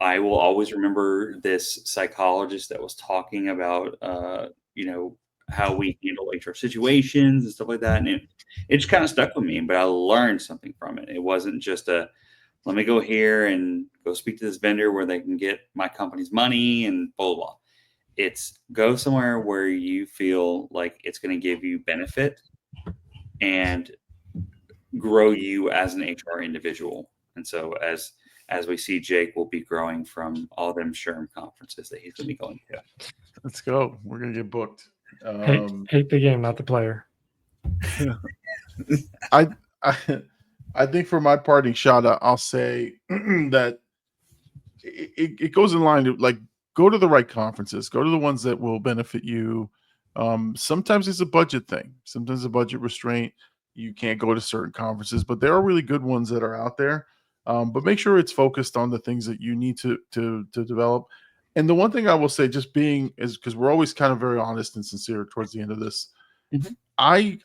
I will always remember this psychologist that was talking about, how we handle HR situations and stuff like that. And it just kind of stuck with me, but I learned something from it. It wasn't just let me go here and go speak to this vendor where they can get my company's money and blah, blah. It's go somewhere where you feel like it's going to give you benefit and grow you as an HR individual. And so as we see, Jake will be growing from all them SHRM conferences that he's going to be going to. Let's go. We're going to get booked. Hate the game, not the player. I think for my parting shot, I'll say that it goes in line to, like, go to the right conferences, go to the ones that will benefit you. Sometimes it's a budget thing. Sometimes a budget restraint. You can't go to certain conferences, but there are really good ones that are out there. But make sure it's focused on the things that you need to develop. And the one thing I will say, just being, is because we're always kind of very honest and sincere towards the end of this. Mm-hmm.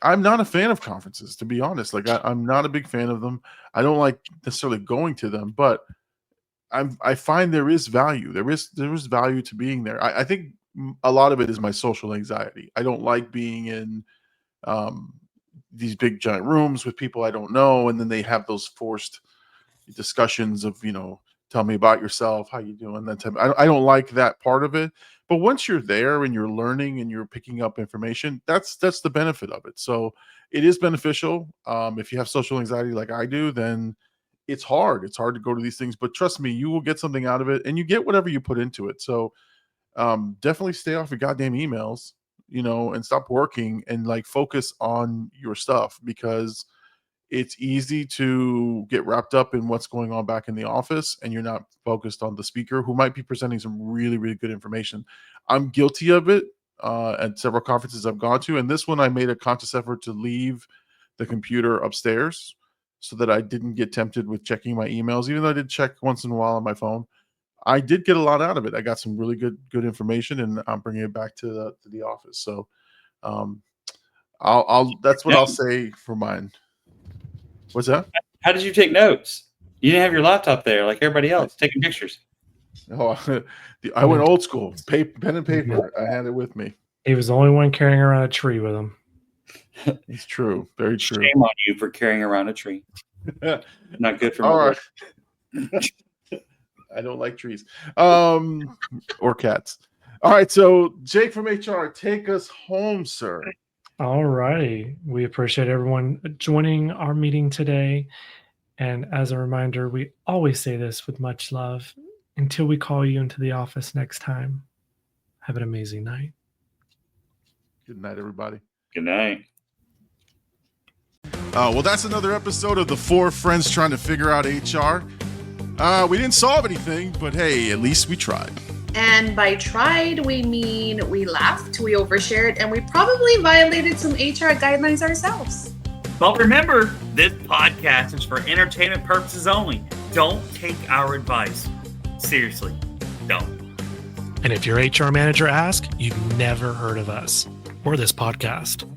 I'm not a fan of conferences, to be honest. Like, I'm not a big fan of them. I don't like necessarily going to them, but I find there is value. There is value to being there. I think a lot of it is my social anxiety. I don't like being in these big giant rooms with people I don't know, and then they have those forced discussions of, tell me about yourself, how you doing, that type. I don't like that part of it. But once you're there and you're learning and you're picking up information, that's the benefit of it. So it is beneficial. If you have social anxiety like I do, then it's hard. It's hard to go to these things. But trust me, you will get something out of it, and you get whatever you put into it. So definitely stay off your goddamn emails, and stop working and like focus on your stuff, because it's easy to get wrapped up in what's going on back in the office, and you're not focused on the speaker who might be presenting some really, really good information. I'm guilty of it at several conferences I've gone to. And this one, I made a conscious effort to leave the computer upstairs so that I didn't get tempted with checking my emails, even though I did check once in a while on my phone. I did get a lot out of it. I got some really good information, and I'm bringing it back to the office. So that's what I'll say for mine. What's that? How did you take notes? You didn't have your laptop there like everybody else taking pictures. Oh, I went old school, pen and paper. I had it with me. He was the only one carrying around a tree with him. It's true. Very true. Shame on you for carrying around a tree. Not good for me. All right. I don't like trees. Or cats. All right. So Jake from HR, take us home, sir. All righty. We appreciate everyone joining our meeting today. And as a reminder, we always say this with much love. Until we call you into the office next time, have an amazing night. Good night, everybody. Good night. Well, that's another episode of the Four Friends Trying to Figure Out HR. We didn't solve anything, but hey, at least we tried. And by tried, we mean we laughed, we overshared, and we probably violated some HR guidelines ourselves. But remember, this podcast is for entertainment purposes only. Don't take our advice. Seriously, don't. And if your HR manager asks, you've never heard of us or this podcast.